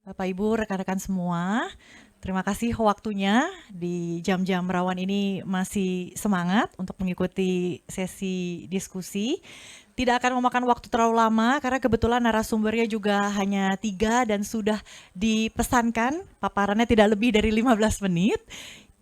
Bapak Ibu, rekan-rekan semua, terima kasih waktunya di jam-jam rawan ini masih semangat untuk mengikuti sesi diskusi. Tidak akan memakan waktu terlalu lama karena kebetulan narasumbernya juga hanya 3 dan sudah dipesankan paparannya tidak lebih dari 15 menit.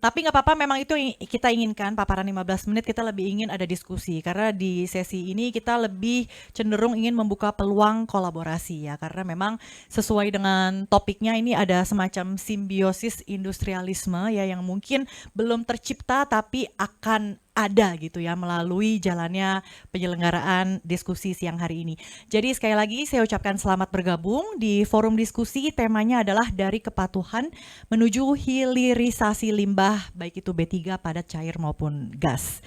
Tapi nggak apa-apa, memang itu kita inginkan, paparan 15 menit, kita lebih ingin ada diskusi. Karena di sesi ini kita lebih cenderung ingin membuka peluang kolaborasi ya. Karena memang sesuai dengan topiknya ini ada semacam simbiosis industrialisme ya yang mungkin belum tercipta tapi akan ada gitu ya melalui jalannya penyelenggaraan diskusi siang hari ini. Jadi sekali lagi saya ucapkan selamat bergabung di forum diskusi. Temanya adalah dari kepatuhan menuju hilirisasi limbah baik itu B3 padat cair maupun gas.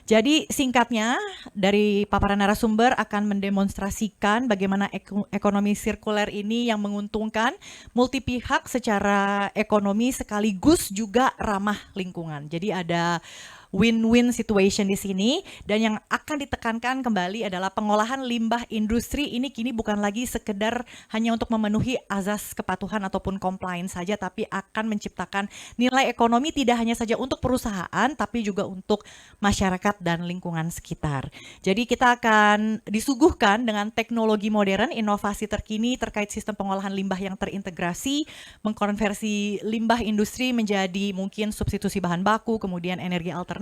Jadi singkatnya dari paparan narasumber akan mendemonstrasikan bagaimana ekonomi sirkuler ini yang menguntungkan multi pihak secara ekonomi sekaligus juga ramah lingkungan. Jadi ada win-win situation di sini, dan yang akan ditekankan kembali adalah pengolahan limbah industri ini kini bukan lagi sekedar hanya untuk memenuhi azas kepatuhan ataupun compliance saja, tapi akan menciptakan nilai ekonomi tidak hanya saja untuk perusahaan tapi juga untuk masyarakat dan lingkungan sekitar. Jadi kita akan disuguhkan dengan teknologi modern, inovasi terkini terkait sistem pengolahan limbah yang terintegrasi, mengkonversi limbah industri menjadi mungkin substitusi bahan baku, kemudian energi alternatif.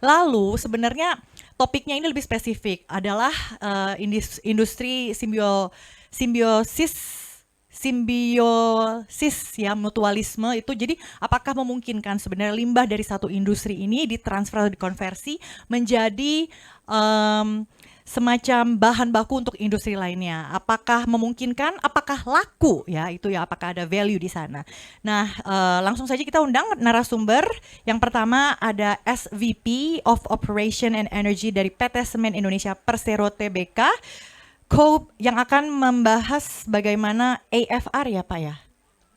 Lalu sebenarnya topiknya ini lebih spesifik adalah industri simbiosis ya, mutualisme itu. Jadi apakah memungkinkan sebenarnya limbah dari satu industri ini ditransfer atau dikonversi menjadi semacam bahan baku untuk industri lainnya? Apakah memungkinkan? Apakah laku ya? Itu ya, apakah ada value di sana? Nah, langsung saja kita undang narasumber. Yang pertama ada SVP of Operation and Energy dari PT Semen Indonesia Persero Tbk, yang akan membahas bagaimana AFR ya Pak ya?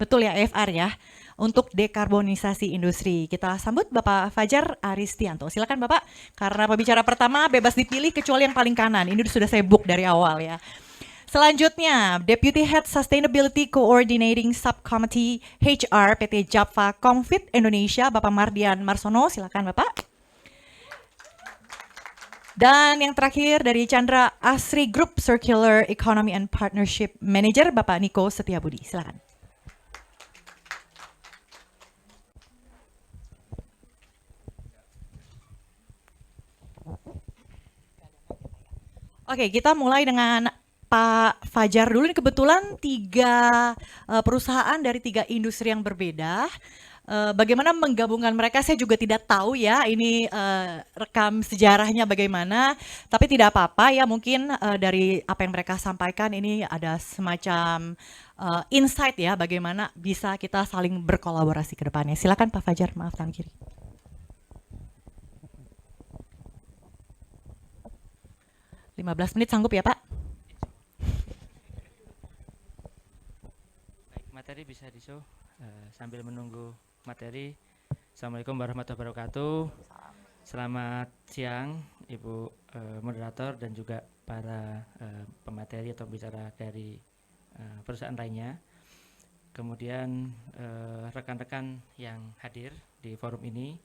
Betul ya, AFR ya, untuk dekarbonisasi industri. Kita sambut Bapak Fajar Aristianto. Silakan Bapak, karena pembicara pertama bebas dipilih kecuali yang paling kanan. Ini sudah saya book dari awal ya. Selanjutnya, Deputy Head Sustainability Coordinating Subcommittee HR PT Japfa Comfit Indonesia, Bapak Mardian Marsono. Silakan Bapak. Dan yang terakhir dari Chandra Asri Group Circular Economy and Partnership Manager, Bapak Niko Setiabudi. Silakan. Oke, kita mulai dengan Pak Fajar dulu. Ini kebetulan 3 perusahaan dari 3 industri yang berbeda. Bagaimana menggabungkan mereka saya juga tidak tahu ya, ini rekam sejarahnya bagaimana, tapi tidak apa-apa ya, mungkin dari apa yang mereka sampaikan ini ada semacam insight ya, bagaimana bisa kita saling berkolaborasi ke depannya. Silakan Pak Fajar, maaf tangan kiri. 15 menit sanggup ya Pak? Baik, materi bisa di-show sambil menunggu materi. Assalamualaikum warahmatullahi wabarakatuh. Selamat siang Ibu moderator dan juga para pemateri atau bicara dari perusahaan lainnya. Kemudian rekan-rekan yang hadir di forum ini,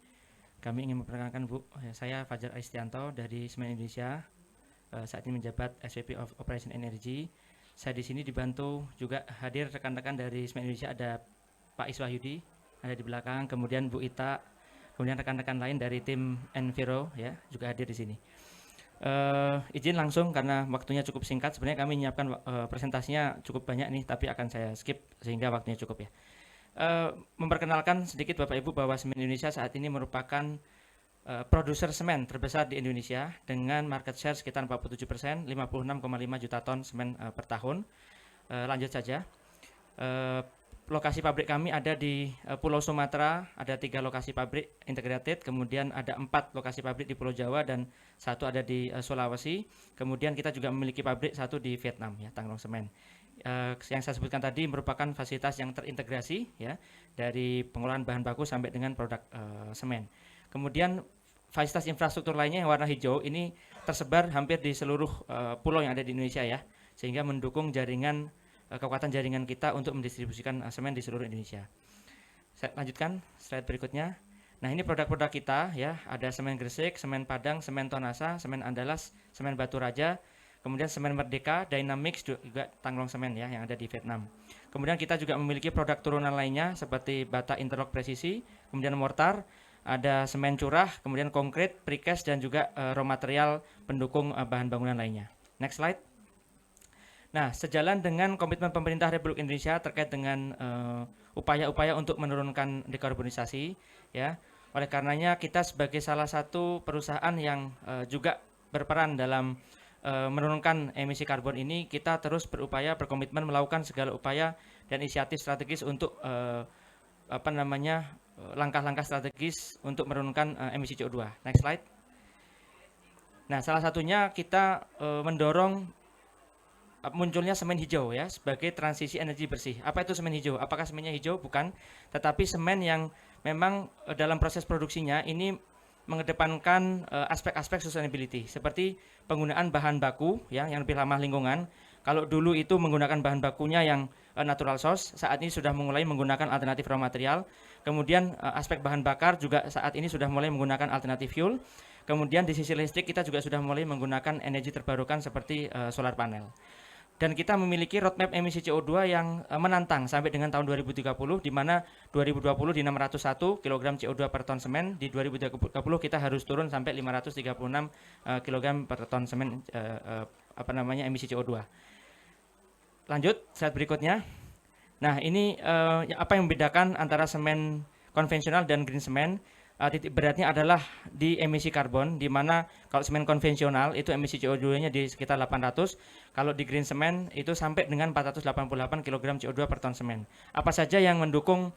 kami ingin memperkenalkan Bu, saya Fajar Aristianto dari Semen Indonesia. Saat ini menjabat SVP of Operation Energy. Saya di sini dibantu juga hadir rekan-rekan dari Semen Indonesia, ada Pak Iswahyudi ada di belakang, kemudian Bu Ita, kemudian rekan-rekan lain dari tim Enviro ya juga hadir di sini. Izin langsung karena waktunya cukup singkat. Sebenarnya kami menyiapkan presentasinya cukup banyak nih, tapi akan saya skip sehingga waktunya cukup ya. Memperkenalkan sedikit Bapak Ibu bahwa Semen Indonesia saat ini merupakan produser semen terbesar di Indonesia dengan market share sekitar 47%, 56,5 juta ton semen per tahun. Lanjut saja. Lokasi pabrik kami ada di Pulau Sumatera, ada 3 lokasi pabrik integrated, kemudian ada 4 lokasi pabrik di Pulau Jawa dan 1 ada di Sulawesi. Kemudian kita juga memiliki pabrik 1 di Vietnam ya, Tangrong Semen. Yang saya sebutkan tadi merupakan fasilitas yang terintegrasi ya, dari pengolahan bahan baku sampai dengan produk semen. Kemudian fasilitas infrastruktur lainnya yang warna hijau ini tersebar hampir di seluruh pulau yang ada di Indonesia ya, sehingga mendukung jaringan kekuatan jaringan kita untuk mendistribusikan semen di seluruh Indonesia. Saya lanjutkan slide berikutnya. Nah, ini produk-produk kita ya, ada semen Gresik, semen Padang, semen Tonasa, semen Andalas, semen Batu Raja, kemudian semen Merdeka, Dynamix juga Tanglong Semen ya yang ada di Vietnam. Kemudian kita juga memiliki produk turunan lainnya seperti bata interlock presisi, kemudian mortar, ada semen curah, kemudian konkrit, precast dan juga raw material pendukung bahan bangunan lainnya. Next slide. Nah, sejalan dengan komitmen pemerintah Republik Indonesia terkait dengan upaya-upaya untuk menurunkan dekarbonisasi, ya. Oleh karenanya kita sebagai salah satu perusahaan yang juga berperan dalam menurunkan emisi karbon ini, kita terus berupaya berkomitmen melakukan segala upaya dan inisiatif strategis untuk langkah-langkah strategis untuk menurunkan emisi CO2. Next slide. Nah, salah satunya kita mendorong munculnya semen hijau ya sebagai transisi energi bersih. Apa itu semen hijau? Apakah semennya hijau? Bukan, tetapi semen yang memang dalam proses produksinya ini mengedepankan aspek-aspek sustainability seperti penggunaan bahan baku ya yang lebih ramah lingkungan. Kalau dulu itu menggunakan bahan bakunya yang natural source, saat ini sudah mulai menggunakan alternatif raw material. Kemudian aspek bahan bakar juga saat ini sudah mulai menggunakan alternatif fuel. Kemudian di sisi listrik kita juga sudah mulai menggunakan energi terbarukan seperti solar panel. Dan kita memiliki roadmap emisi CO2 yang menantang sampai dengan tahun 2030, di mana 2020 di 601 kg CO2 per ton semen, di 2030 kita harus turun sampai 536 kg per ton semen emisi CO2. Lanjut, slide berikutnya. Nah, ini apa yang membedakan antara semen konvensional dan green semen? Titik beratnya adalah di emisi karbon, di mana kalau semen konvensional itu emisi CO2-nya di sekitar 800, kalau di green semen itu sampai dengan 488 kg CO2 per ton semen. Apa saja yang mendukung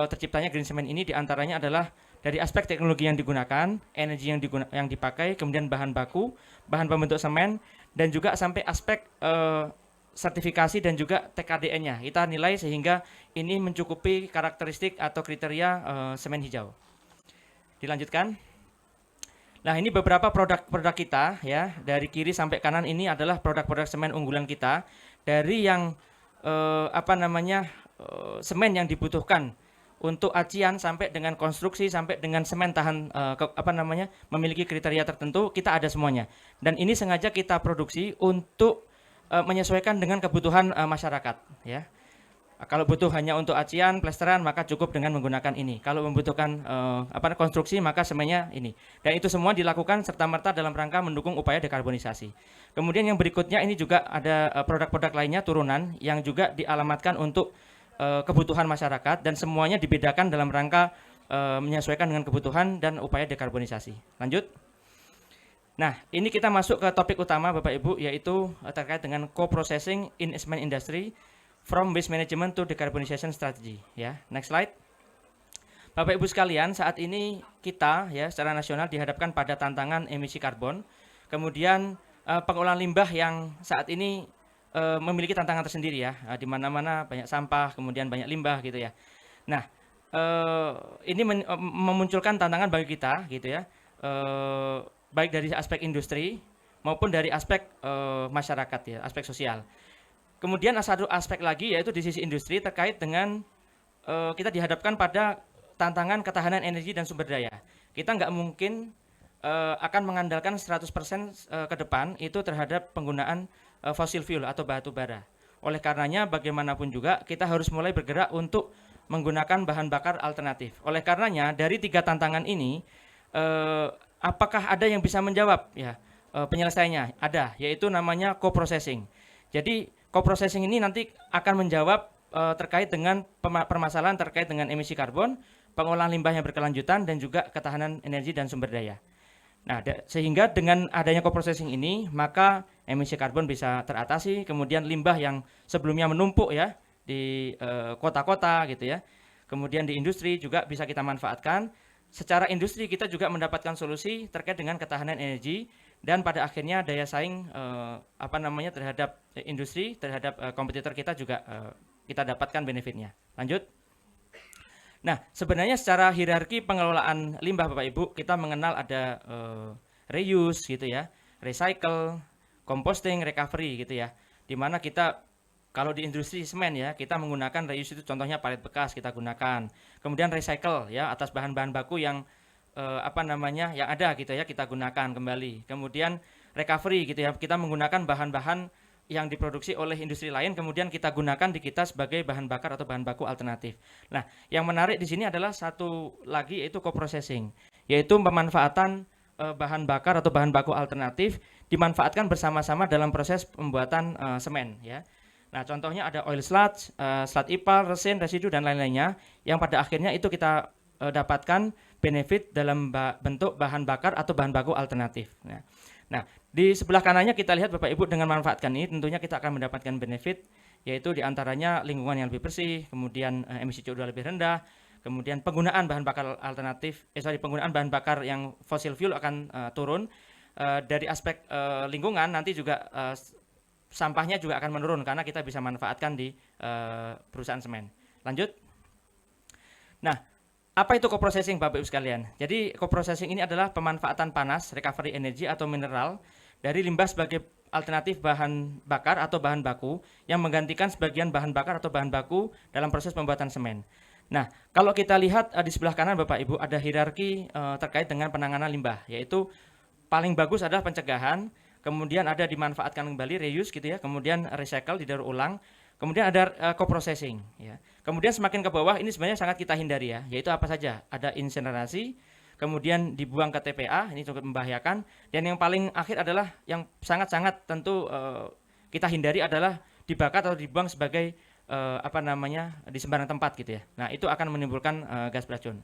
terciptanya green semen ini? Diantaranya adalah dari aspek teknologi yang digunakan, energi yang dipakai, kemudian bahan baku, bahan pembentuk semen, dan juga sampai aspek sertifikasi dan juga TKDN-nya. Kita nilai sehingga ini mencukupi karakteristik atau kriteria semen hijau. Dilanjutkan. Nah, ini beberapa produk-produk kita ya, dari kiri sampai kanan ini adalah produk-produk semen unggulan kita dari yang semen yang dibutuhkan untuk acian sampai dengan konstruksi sampai dengan semen tahan memiliki kriteria tertentu, kita ada semuanya. Dan ini sengaja kita produksi untuk menyesuaikan dengan kebutuhan masyarakat ya. Kalau butuh hanya untuk acian, plesteran, maka cukup dengan menggunakan ini. Kalau membutuhkan konstruksi, maka semennya ini. Dan itu semua dilakukan serta-merta dalam rangka mendukung upaya dekarbonisasi. Kemudian yang berikutnya ini juga ada produk-produk lainnya turunan yang juga dialamatkan untuk kebutuhan masyarakat dan semuanya dibedakan dalam rangka menyesuaikan dengan kebutuhan dan upaya dekarbonisasi. Lanjut. Nah, ini kita masuk ke topik utama Bapak Ibu, yaitu terkait dengan co-processing in cement industry. From waste management to decarbonization strategy ya. Next slide. Bapak Ibu sekalian, saat ini kita ya secara nasional dihadapkan pada tantangan emisi karbon. Kemudian pengolahan limbah yang saat ini memiliki tantangan tersendiri ya. Di mana-mana banyak sampah, kemudian banyak limbah gitu ya. Nah, ini memunculkan tantangan bagi kita gitu ya. Baik dari aspek industri maupun dari aspek masyarakat ya, aspek sosial. Kemudian satu aspek lagi yaitu di sisi industri terkait dengan kita dihadapkan pada tantangan ketahanan energi dan sumber daya. Kita nggak mungkin akan mengandalkan 100% ke depan itu terhadap penggunaan fossil fuel atau batu bara. Oleh karenanya bagaimanapun juga kita harus mulai bergerak untuk menggunakan bahan bakar alternatif. Oleh karenanya dari 3 tantangan ini apakah ada yang bisa menjawab ya penyelesaiannya? Ada, yaitu namanya co-processing. Jadi co-processing ini nanti akan menjawab terkait dengan permasalahan terkait dengan emisi karbon, pengolahan limbah yang berkelanjutan, dan juga ketahanan energi dan sumber daya. Nah, sehingga dengan adanya co-processing ini, maka emisi karbon bisa teratasi, kemudian limbah yang sebelumnya menumpuk ya di kota-kota gitu ya, kemudian di industri juga bisa kita manfaatkan. Secara industri kita juga mendapatkan solusi terkait dengan ketahanan energi dan pada akhirnya daya saing terhadap industri, terhadap kompetitor kita juga kita dapatkan benefitnya. Lanjut. Nah, sebenarnya secara hierarki pengelolaan limbah Bapak Ibu, kita mengenal ada reuse gitu ya, recycle, composting, recovery gitu ya. Di mana kita kalau di industri semen ya, kita menggunakan reuse itu contohnya palet bekas kita gunakan. Kemudian recycle ya atas bahan-bahan baku yang yang ada gitu ya kita gunakan kembali. Kemudian recovery gitu ya, kita menggunakan bahan-bahan yang diproduksi oleh industri lain kemudian kita gunakan di kita sebagai bahan bakar atau bahan baku alternatif. Nah, yang menarik di sini adalah satu lagi yaitu co-processing, yaitu pemanfaatan bahan bakar atau bahan baku alternatif dimanfaatkan bersama-sama dalam proses pembuatan semen ya. Nah, contohnya ada oil sludge, sludge ipal, resin, residu dan lain-lainnya yang pada akhirnya itu kita dapatkan benefit dalam bentuk bahan bakar atau bahan baku alternatif. Nah, di sebelah kanannya kita lihat Bapak Ibu dengan memanfaatkan ini tentunya kita akan mendapatkan benefit yaitu diantaranya lingkungan yang lebih bersih, kemudian emisi CO2 lebih rendah, kemudian penggunaan bahan bakar alternatif, penggunaan bahan bakar yang fossil fuel akan turun. Dari aspek lingkungan nanti juga sampahnya juga akan menurun karena kita bisa manfaatkan di perusahaan semen. Lanjut. Nah, apa itu co-processing Bapak Ibu sekalian? Jadi co-processing ini adalah pemanfaatan panas, recovery energy atau mineral dari limbah sebagai alternatif bahan bakar atau bahan baku yang menggantikan sebagian bahan bakar atau bahan baku dalam proses pembuatan semen. Nah, kalau kita lihat di sebelah kanan Bapak Ibu ada hierarki terkait dengan penanganan limbah, yaitu paling bagus adalah pencegahan, kemudian ada dimanfaatkan kembali reuse gitu ya, kemudian recycle didaur ulang, kemudian ada co-processing ya. Kemudian semakin ke bawah ini sebenarnya sangat kita hindari ya, yaitu apa saja? Ada insinerasi, kemudian dibuang ke TPA, ini cukup membahayakan, dan yang paling akhir adalah yang sangat-sangat tentu kita hindari adalah dibakar atau dibuang sebagai di sembarang tempat gitu ya. Nah, itu akan menimbulkan gas beracun.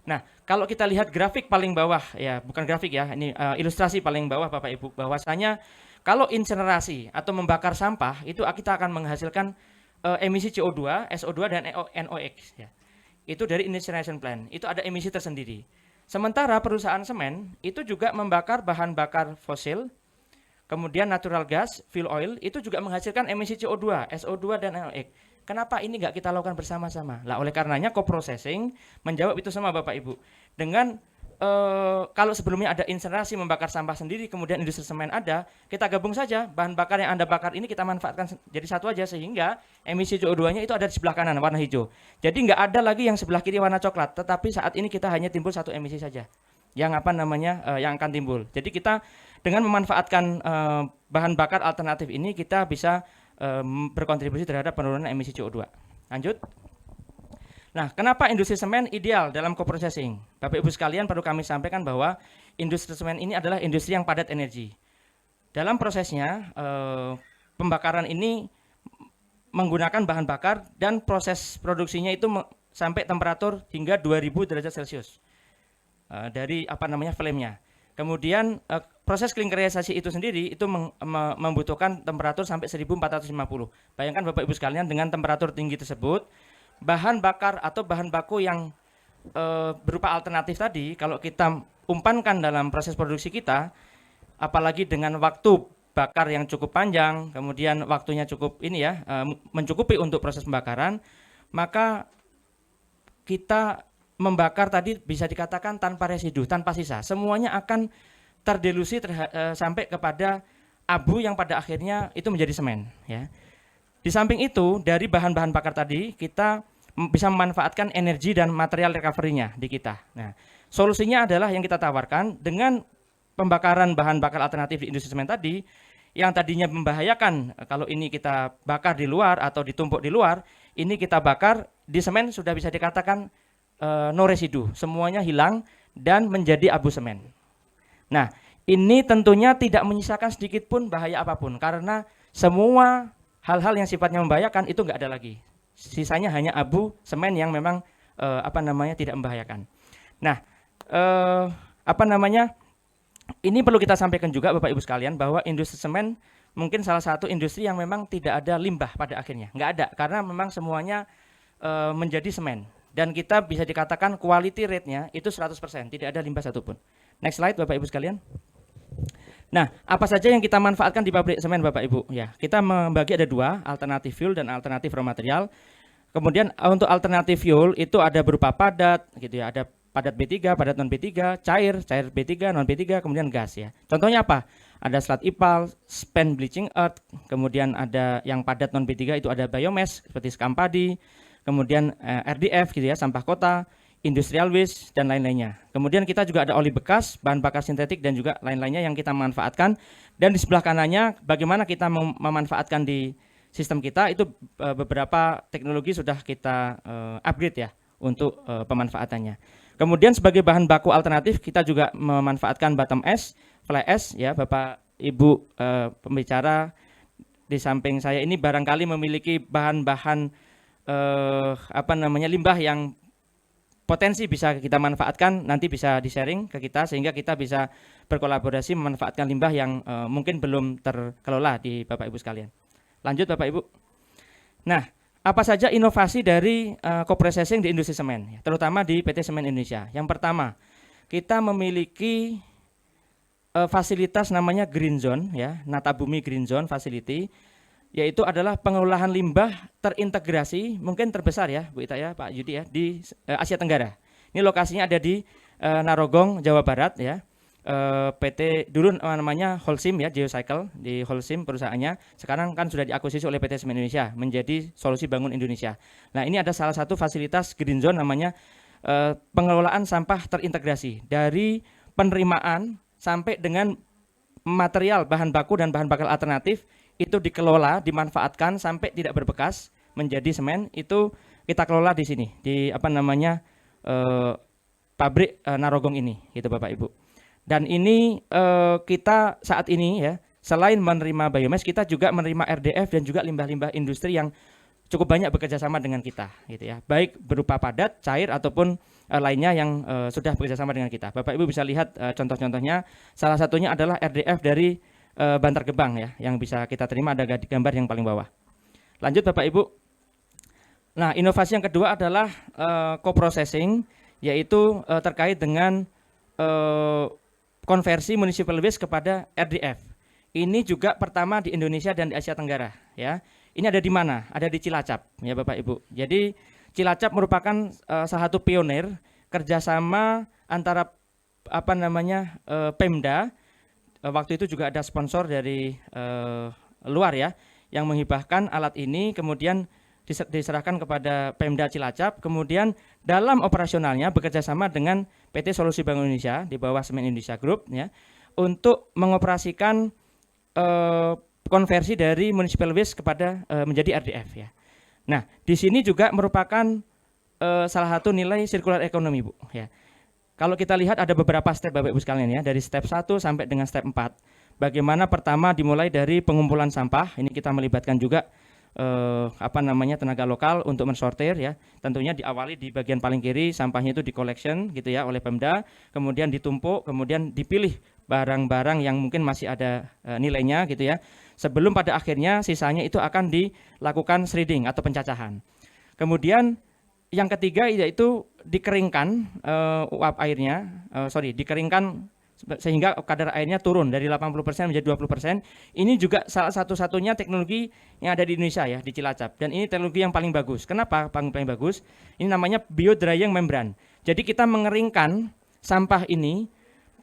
Nah, kalau kita lihat grafik paling bawah ya, bukan grafik ya, ini ilustrasi paling bawah Bapak Ibu, bahwasanya kalau insinerasi atau membakar sampah itu kita akan menghasilkan emisi CO2, SO2 dan NOx ya. Itu dari incineration plant. Itu ada emisi tersendiri. Sementara perusahaan semen itu juga membakar bahan bakar fosil, kemudian natural gas, fuel oil itu juga menghasilkan emisi CO2, SO2 dan NOx. Kenapa ini nggak kita lakukan bersama-sama? Lah oleh karenanya co-processing menjawab itu sama Bapak Ibu. Dengan kalau sebelumnya ada incinerasi membakar sampah sendiri, kemudian industri semen ada, kita gabung saja bahan bakar yang Anda bakar ini kita manfaatkan jadi satu aja sehingga emisi CO2-nya itu ada di sebelah kanan warna hijau. Jadi nggak ada lagi yang sebelah kiri warna coklat, tetapi saat ini kita hanya timbul satu emisi saja yang yang akan timbul. Jadi kita dengan memanfaatkan bahan bakar alternatif ini kita bisa berkontribusi terhadap penurunan emisi CO2. Lanjut. Nah, kenapa industri semen ideal dalam co-processing? Bapak Ibu sekalian, perlu kami sampaikan bahwa industri semen ini adalah industri yang padat energi. Dalam prosesnya, pembakaran ini menggunakan bahan bakar dan proses produksinya itu sampai temperatur hingga 2000 derajat Celcius dari flame-nya. Kemudian proses klinkerisasi itu sendiri itu membutuhkan temperatur sampai 1450. Bayangkan Bapak Ibu sekalian dengan temperatur tinggi tersebut, bahan bakar atau bahan baku yang berupa alternatif tadi kalau kita umpankan dalam proses produksi kita, apalagi dengan waktu bakar yang cukup panjang, kemudian waktunya cukup mencukupi untuk proses pembakaran, maka kita membakar tadi bisa dikatakan tanpa residu, tanpa sisa. Semuanya akan terdilusi sampai kepada abu yang pada akhirnya itu menjadi semen ya. Di samping itu, dari bahan-bahan bakar tadi, kita bisa memanfaatkan energi dan material recovery-nya di kita. Nah, solusinya adalah yang kita tawarkan dengan pembakaran bahan bakar alternatif di industri semen tadi, yang tadinya membahayakan kalau ini kita bakar di luar atau ditumpuk di luar, ini kita bakar di semen sudah bisa dikatakan no residu, semuanya hilang dan menjadi abu semen. Nah, ini tentunya tidak menyisakan sedikit pun bahaya apapun, karena semua hal-hal yang sifatnya membahayakan itu nggak ada lagi. Sisanya hanya abu semen yang memang tidak membahayakan. Nah, ini perlu kita sampaikan juga Bapak Ibu sekalian bahwa industri semen mungkin salah satu industri yang memang tidak ada limbah pada akhirnya. Nggak ada, karena memang semuanya menjadi semen. Dan kita bisa dikatakan quality rate-nya itu 100%, tidak ada limbah satupun. Next slide Bapak Ibu sekalian. Nah, apa saja yang kita manfaatkan di pabrik semen Bapak Ibu? Ya, kita membagi ada dua, alternatif fuel dan alternatif raw material. Kemudian untuk alternatif fuel itu ada berupa padat, gitu ya, ada padat B3, padat non B3, cair B3, non B3, kemudian gas ya. Contohnya apa? ada sludge ipal, spent bleaching earth, kemudian ada yang padat non B3 itu ada biomass seperti sekam padi, kemudian RDF gitu ya, sampah kota, industrial waste dan lain-lainnya. Kemudian kita juga ada oli bekas, bahan bakar sintetik dan juga lain-lainnya yang kita manfaatkan. Dan di sebelah kanannya bagaimana kita memanfaatkan di sistem kita itu beberapa teknologi sudah kita upgrade ya untuk pemanfaatannya. Kemudian sebagai bahan baku alternatif kita juga memanfaatkan bottom ash, fly ash ya, Bapak Ibu pembicara di samping saya ini barangkali memiliki bahan-bahan limbah yang potensi bisa kita manfaatkan, nanti bisa di-sharing ke kita sehingga kita bisa berkolaborasi memanfaatkan limbah yang mungkin belum terkelola di Bapak Ibu sekalian. Lanjut Bapak Ibu. Nah, apa saja inovasi dari co-processing di industri semen, terutama di PT Semen Indonesia? Yang pertama, kita memiliki fasilitas namanya Green Zone ya, Natabumi Green Zone Facility, yaitu adalah pengelolaan limbah terintegrasi mungkin terbesar ya Bu Ita ya, Pak Yudi ya, di Asia Tenggara. Ini lokasinya ada di Narogong, Jawa Barat ya. PT dulu namanya Holcim ya, Geocycle di Holcim perusahaannya. Sekarang kan sudah diakuisisi oleh PT Semen Indonesia menjadi Solusi Bangun Indonesia. Nah, ini ada salah satu fasilitas Green Zone namanya pengelolaan sampah terintegrasi dari penerimaan sampai dengan material bahan baku dan bahan bakar alternatif itu dikelola, dimanfaatkan sampai tidak berbekas menjadi semen. Itu kita kelola di sini di pabrik Narogong ini gitu Bapak Ibu. Dan ini kita saat ini ya, selain menerima biomass kita juga menerima RDF dan juga limbah-limbah industri yang cukup banyak bekerja sama dengan kita gitu ya, baik berupa padat, cair ataupun lainnya yang sudah bekerja sama dengan kita. Bapak Ibu bisa lihat contoh-contohnya, salah satunya adalah RDF dari Bantar Gebang ya, yang bisa kita terima, ada gambar yang paling bawah. Lanjut Bapak Ibu. Nah, inovasi yang kedua adalah co-processing, yaitu terkait dengan konversi municipal waste kepada RDF. Ini juga pertama di Indonesia dan di Asia Tenggara ya. Ini ada di mana? Ada di Cilacap ya Bapak Ibu. Jadi Cilacap merupakan salah satu pionir kerjasama antara Pemda. Waktu itu juga ada sponsor dari luar ya yang menghibahkan alat ini, kemudian diserahkan kepada Pemda Cilacap, kemudian dalam operasionalnya bekerja sama dengan PT Solusi Bangun Indonesia di bawah Semen Indonesia Group ya untuk mengoperasikan konversi dari municipal waste kepada menjadi RDF ya. Nah, di sini juga merupakan salah satu nilai circular economy Bu ya. Kalau kita lihat ada beberapa step Bapak Ibu sekalian ya, dari step 1 sampai dengan step 4. Bagaimana pertama dimulai dari pengumpulan sampah, ini kita melibatkan juga tenaga lokal untuk mensortir ya. Tentunya diawali di bagian paling kiri, sampahnya itu di collection gitu ya oleh Pemda, kemudian ditumpuk, kemudian dipilih barang-barang yang mungkin masih ada nilainya gitu ya. Sebelum pada akhirnya sisanya itu akan dilakukan shredding atau pencacahan. Kemudian yang ketiga yaitu dikeringkan uap airnya, dikeringkan sehingga kadar airnya turun dari 80% menjadi 20%. Ini juga salah satu-satunya teknologi yang ada di Indonesia ya, di Cilacap. Dan ini teknologi yang paling bagus. Kenapa paling bagus? Ini namanya bio drying membrane. Jadi kita mengeringkan sampah ini,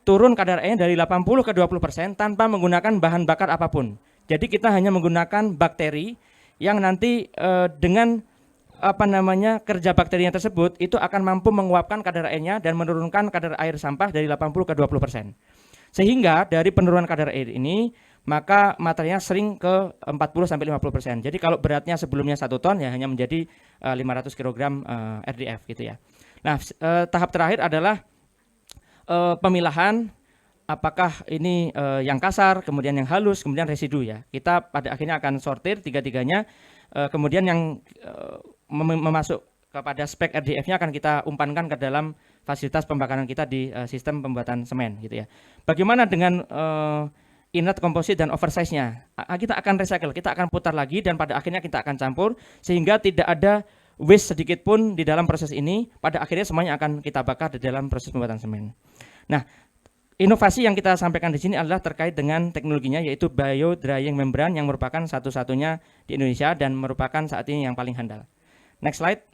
turun kadar airnya dari 80 ke 20% tanpa menggunakan bahan bakar apapun. Jadi kita hanya menggunakan bakteri yang nanti dengan kerja bakterinya tersebut itu akan mampu menguapkan kadar airnya dan menurunkan kadar air sampah dari 80 ke 20%. Sehingga dari penurunan kadar air ini maka materinya sering ke 40 sampai 50%. Jadi kalau beratnya sebelumnya 1 ton ya hanya menjadi 500 kg RDF gitu ya. Nah, tahap terakhir adalah pemilahan apakah ini yang kasar, kemudian yang halus, kemudian residu ya. Kita pada akhirnya akan sortir tiga-tiganya, kemudian yang memasuk kepada spek RDF-nya akan kita umpankan ke dalam fasilitas pembakaran kita di sistem pembuatan semen gitu ya. Bagaimana dengan inert, komposit dan oversize-nya? Kita akan recycle, kita akan putar lagi dan pada akhirnya kita akan campur sehingga tidak ada waste sedikit pun di dalam proses ini. Pada akhirnya semuanya akan kita bakar di dalam proses pembuatan semen. Nah, inovasi yang kita sampaikan di sini adalah terkait dengan teknologinya yaitu bio drying membrane yang merupakan satu-satunya di Indonesia dan merupakan saat ini yang paling handal. Next slide.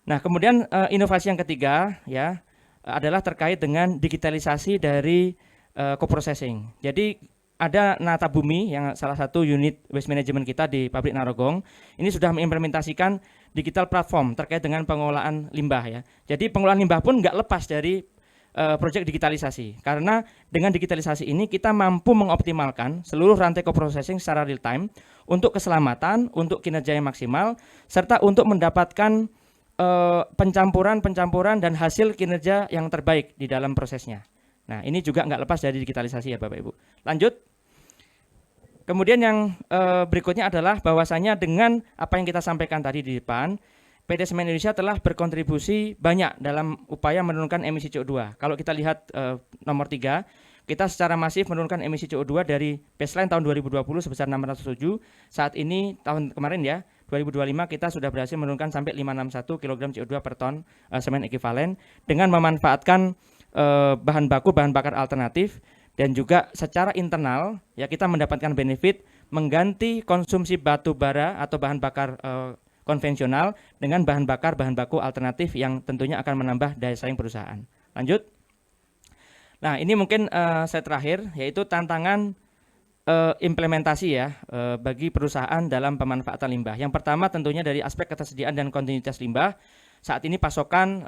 Nah, kemudian inovasi yang ketiga ya adalah terkait dengan digitalisasi dari co-processing. Jadi ada Nata Bumi yang salah satu unit waste management kita di pabrik Narogong ini sudah mengimplementasikan digital platform terkait dengan pengolahan limbah ya. Jadi pengolahan limbah pun nggak lepas dari proyek digitalisasi, karena dengan digitalisasi ini kita mampu mengoptimalkan seluruh rantai co-processing secara real time untuk keselamatan, untuk kinerja yang maksimal, serta untuk mendapatkan pencampuran dan hasil kinerja yang terbaik di dalam prosesnya. Nah, ini juga nggak lepas dari digitalisasi ya Bapak Ibu. Lanjut. Kemudian yang berikutnya adalah bahwasanya dengan apa yang kita sampaikan tadi di depan, PT Semen Indonesia telah berkontribusi banyak dalam upaya menurunkan emisi CO2. Kalau kita lihat nomor 3, kita secara masif menurunkan emisi CO2 dari baseline tahun 2020 sebesar 607. Saat ini tahun kemarin ya, 2025 kita sudah berhasil menurunkan sampai 561 kg CO2 per ton semen ekuivalen dengan memanfaatkan bahan bakar alternatif, dan juga secara internal ya kita mendapatkan benefit mengganti konsumsi batu bara atau bahan bakar konvensional dengan bahan baku alternatif yang tentunya akan menambah daya saing perusahaan. Lanjut. Nah, ini mungkin saya terakhir, yaitu tantangan implementasi ya bagi perusahaan dalam pemanfaatan limbah. Yang pertama tentunya dari aspek ketersediaan dan kontinuitas limbah. Saat ini pasokan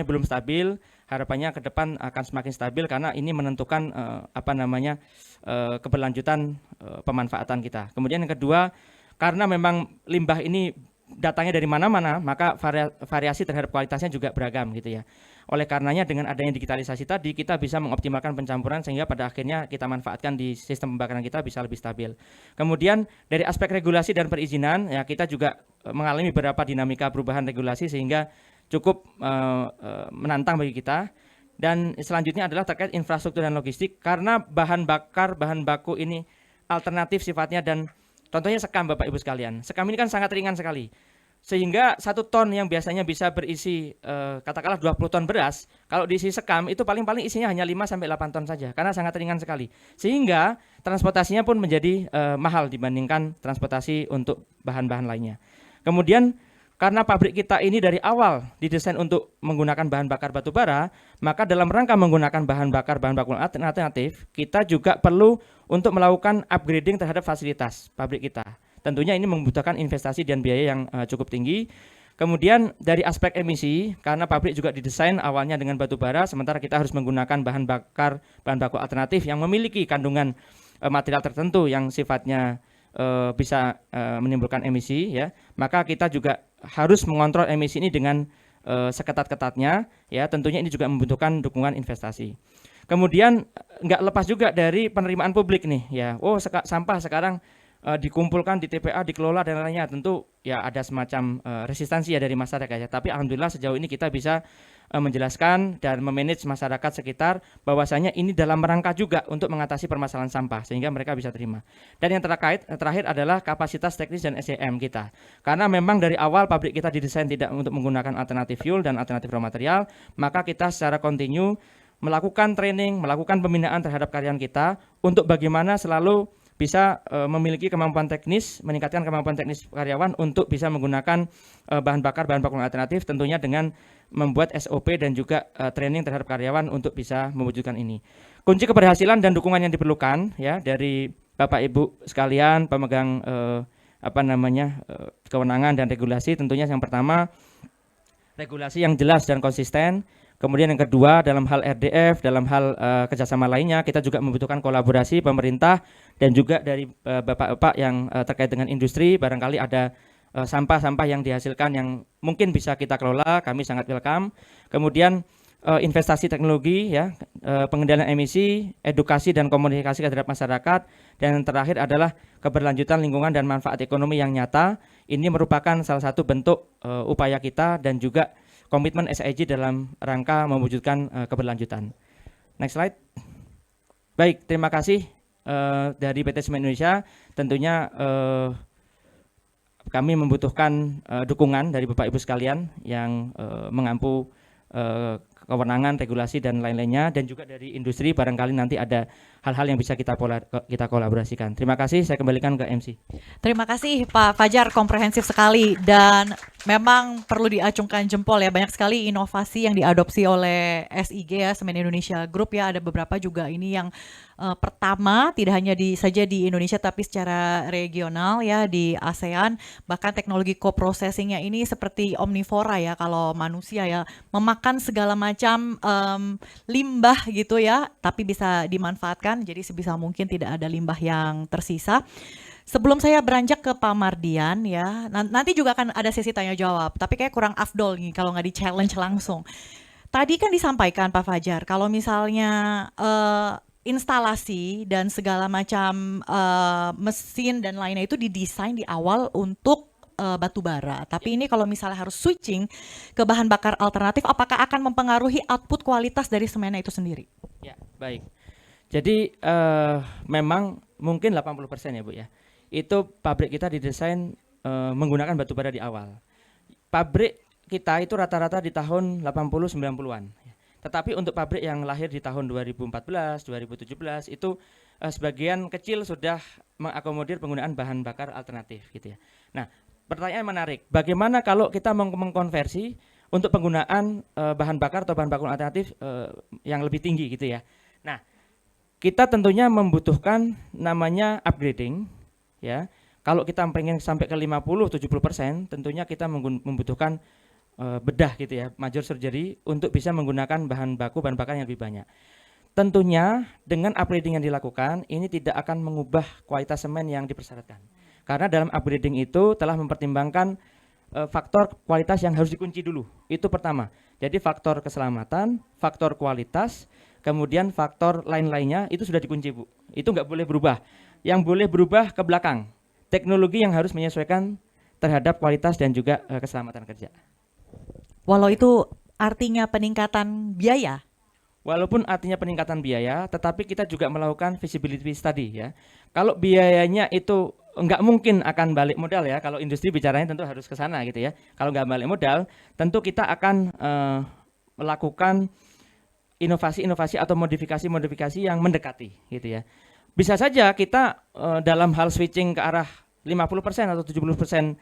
belum stabil. Harapannya ke depan akan semakin stabil karena ini menentukan keberlanjutan pemanfaatan kita. Kemudian yang kedua, karena memang limbah ini datangnya dari mana-mana, maka variasi terhadap kualitasnya juga beragam gitu ya. Oleh karenanya dengan adanya digitalisasi tadi, kita bisa mengoptimalkan pencampuran sehingga pada akhirnya kita manfaatkan di sistem pembakaran kita bisa lebih stabil. Kemudian dari aspek regulasi dan perizinan, ya kita juga mengalami beberapa dinamika perubahan regulasi sehingga cukup menantang bagi kita. Dan selanjutnya adalah terkait infrastruktur dan logistik, karena bahan baku ini alternatif sifatnya dan contohnya sekam Bapak Ibu sekalian. Sekam ini kan sangat ringan sekali. Sehingga 1 ton yang biasanya bisa berisi katakanlah 20 ton beras, kalau diisi sekam itu paling-paling isinya hanya 5 sampai 8 ton saja karena sangat ringan sekali. Sehingga transportasinya pun menjadi mahal dibandingkan transportasi untuk bahan-bahan lainnya. Kemudian karena pabrik kita ini dari awal didesain untuk menggunakan bahan bakar batu bara, maka dalam rangka menggunakan bahan baku alternatif, kita juga perlu untuk melakukan upgrading terhadap fasilitas pabrik kita. Tentunya ini membutuhkan investasi dan biaya yang cukup tinggi. Kemudian dari aspek emisi, karena pabrik juga didesain awalnya dengan batu bara, sementara kita harus menggunakan bahan baku alternatif yang memiliki kandungan material tertentu yang sifatnya bisa menimbulkan emisi ya, maka kita juga harus mengontrol emisi ini dengan seketat-ketatnya ya. Tentunya ini juga membutuhkan dukungan investasi. Kemudian nggak lepas juga dari penerimaan publik nih ya. Sampah sekarang dikumpulkan di TPA, dikelola dan lainnya, tentu ya ada semacam resistansi ya dari masyarakat ya. Tapi alhamdulillah sejauh ini kita bisa menjelaskan dan memanage masyarakat sekitar bahwasanya ini dalam rangka juga untuk mengatasi permasalahan sampah sehingga mereka bisa terima. Dan yang terakhir adalah kapasitas teknis dan SDM kita. Karena memang dari awal pabrik kita didesain tidak untuk menggunakan alternatif fuel dan alternatif raw material, maka kita secara kontinu melakukan training, melakukan pembinaan terhadap karyawan kita untuk bagaimana selalu bisa memiliki kemampuan teknis, meningkatkan kemampuan teknis karyawan untuk bisa menggunakan bahan baku alternatif, tentunya dengan membuat SOP dan juga training terhadap karyawan untuk bisa mewujudkan ini. Kunci keberhasilan dan dukungan yang diperlukan ya dari Bapak Ibu sekalian pemegang kewenangan dan regulasi, tentunya yang pertama regulasi yang jelas dan konsisten. Kemudian yang kedua, dalam hal RDF, dalam hal kerjasama lainnya, kita juga membutuhkan kolaborasi pemerintah dan juga dari bapak-bapak yang terkait dengan industri. Barangkali ada sampah-sampah yang dihasilkan yang mungkin bisa kita kelola, kami sangat welcome. Kemudian investasi teknologi, ya, pengendalian emisi, edukasi dan komunikasi terhadap masyarakat. Dan yang terakhir adalah keberlanjutan lingkungan dan manfaat ekonomi yang nyata. Ini merupakan salah satu bentuk upaya kita dan juga komitmen SIG dalam rangka mewujudkan keberlanjutan. Next slide. Baik, terima kasih dari PT Semen Indonesia. Tentunya kami membutuhkan dukungan dari Bapak Ibu sekalian yang mengampu kewenangan, regulasi dan lain-lainnya, dan juga dari industri barangkali nanti ada hal-hal yang bisa kita kolaborasikan. Terima kasih, saya kembalikan ke MC. Terima kasih Pak Fajar, komprehensif sekali dan memang perlu diacungkan jempol ya, banyak sekali inovasi yang diadopsi oleh SIG ya, Semen Indonesia Group ya, ada beberapa juga ini yang pertama tidak hanya saja di Indonesia tapi secara regional ya di ASEAN, bahkan teknologi co-processingnya ini seperti omnivora ya, kalau manusia ya memakan segala macam limbah gitu ya, tapi bisa dimanfaatkan jadi sebisa mungkin tidak ada limbah yang tersisa. Sebelum saya beranjak ke Pak Mardian ya, nanti juga akan ada sesi tanya jawab, tapi kayak kurang afdol nih kalau nggak di challenge langsung. Tadi kan disampaikan Pak Fajar, kalau misalnya instalasi dan segala macam mesin dan lainnya itu didesain di awal untuk batu bara. Tapi ini kalau misalnya harus switching ke bahan bakar alternatif, apakah akan mempengaruhi output kualitas dari semennya itu sendiri? Ya, baik. Jadi memang mungkin 80% ya Bu ya. Itu pabrik kita didesain menggunakan batu bara di awal. Pabrik kita itu rata-rata di tahun 80 90-an. Tetapi untuk pabrik yang lahir di tahun 2014, 2017 itu sebagian kecil sudah mengakomodir penggunaan bahan bakar alternatif gitu ya. Nah, pertanyaan menarik, bagaimana kalau kita mengkonversi untuk penggunaan bahan bakar atau bahan bakar alternatif yang lebih tinggi gitu ya. Nah, kita tentunya membutuhkan namanya upgrading ya. Kalau kita pengen sampai ke 50-70%, tentunya kita membutuhkan bedah gitu ya, major surgery untuk bisa menggunakan bahan bakar yang lebih banyak. Tentunya dengan upgrading yang dilakukan ini tidak akan mengubah kualitas semen yang dipersyaratkan. Karena dalam upgrading itu telah mempertimbangkan faktor kualitas yang harus dikunci dulu. Itu pertama. Jadi faktor keselamatan, faktor kualitas, kemudian faktor lain-lainnya itu sudah dikunci Bu. Itu nggak boleh berubah. Yang boleh berubah ke belakang, teknologi yang harus menyesuaikan terhadap kualitas dan juga keselamatan kerja. Walau itu artinya peningkatan biaya? Walaupun artinya peningkatan biaya, tetapi kita juga melakukan feasibility study ya. Kalau biayanya itu nggak mungkin akan balik modal ya, kalau industri bicaranya tentu harus ke sana gitu ya. Kalau nggak balik modal, tentu kita akan melakukan inovasi-inovasi atau modifikasi-modifikasi yang mendekati gitu ya. Bisa saja kita dalam hal switching ke arah 50% atau 70%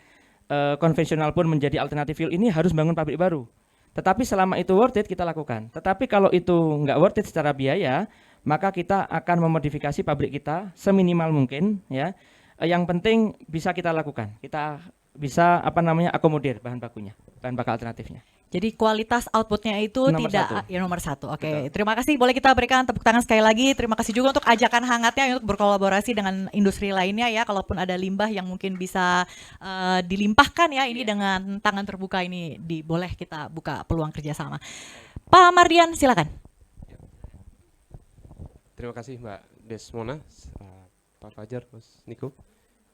konvensional pun menjadi alternatif fuel ini harus bangun pabrik baru. Tetapi selama itu worth it kita lakukan. Tetapi kalau itu nggak worth it secara biaya, maka kita akan memodifikasi pabrik kita seminimal mungkin ya. Yang penting bisa kita lakukan. Kita bisa akomodir bahan bakunya, bahan bakar alternatifnya. Jadi kualitas outputnya itu Nomor tidak satu. ya nomor satu. Oke, Betul. Terima kasih. Boleh kita berikan tepuk tangan sekali lagi. Terima kasih juga untuk ajakan hangatnya untuk berkolaborasi dengan industri lainnya ya. Kalaupun ada limbah yang mungkin bisa dilimpahkan ya, ini dengan tangan terbuka ini boleh kita buka peluang kerjasama. Pak Mardian, silakan. Terima kasih Mbak Desmona, Pak Fajar, Mas Niko,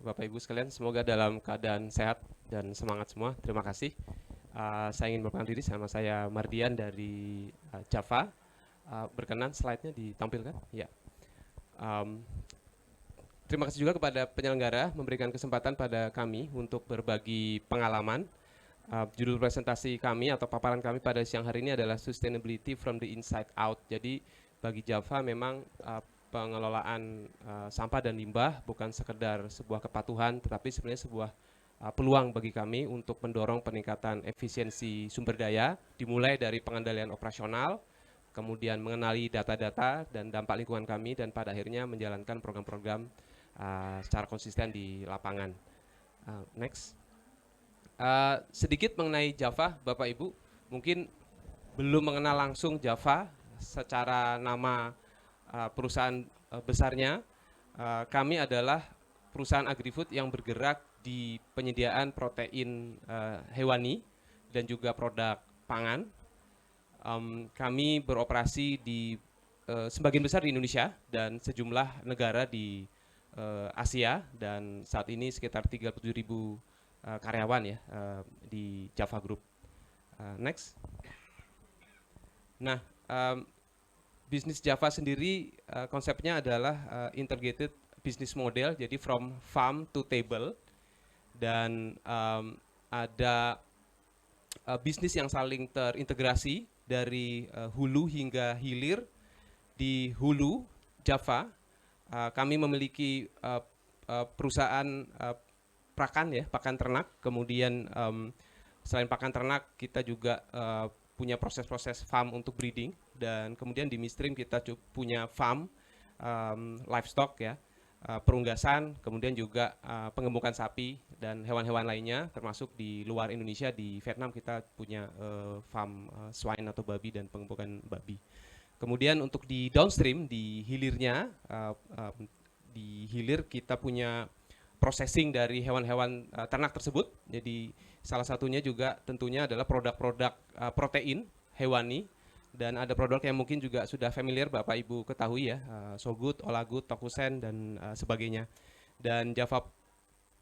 Bapak Ibu sekalian. Semoga dalam keadaan sehat dan semangat semua. Terima kasih. Saya ingin memperkenalkan diri, sama saya Mardian dari Java. Berkenan slide-nya ditampilkan? Ya. Terima kasih juga kepada penyelenggara memberikan kesempatan pada kami untuk berbagi pengalaman. Judul presentasi kami atau paparan kami pada siang hari ini adalah Sustainability from the Inside Out. Jadi bagi Java memang pengelolaan sampah dan limbah bukan sekedar sebuah kepatuhan, tetapi sebenarnya sebuah peluang bagi kami untuk mendorong peningkatan efisiensi sumber daya, dimulai dari pengendalian operasional, kemudian mengenali data-data dan dampak lingkungan kami, dan pada akhirnya menjalankan program-program secara konsisten di lapangan. Next. Sedikit mengenai Java, Bapak Ibu, mungkin belum mengenal langsung Java secara nama perusahaan besarnya. Kami adalah perusahaan agri-food yang bergerak di penyediaan protein hewani dan juga produk pangan. Kami beroperasi di sebagian besar di Indonesia dan sejumlah negara di Asia, dan saat ini sekitar 37.000 karyawan ya di Java Group. Next. Nah, bisnis Java sendiri konsepnya adalah integrated business model, jadi from farm to table, dan ada bisnis yang saling terintegrasi dari hulu hingga hilir. Di hulu Java kami memiliki perusahaan pakan ternak. Kemudian selain pakan ternak, kita juga punya proses-proses farm untuk breeding, dan kemudian di Midstream kita punya farm livestock ya, perunggasan, kemudian juga pengembukan sapi dan hewan-hewan lainnya, termasuk di luar Indonesia. Di Vietnam kita punya farm swine atau babi dan pengembukan babi. Kemudian untuk di downstream, di hilirnya, di hilir kita punya processing dari hewan-hewan ternak tersebut. Jadi salah satunya juga tentunya adalah produk-produk protein hewani, dan ada produk yang mungkin juga sudah familiar Bapak Ibu ketahui ya, Sogut, Olagut, Tokusen dan sebagainya. Dan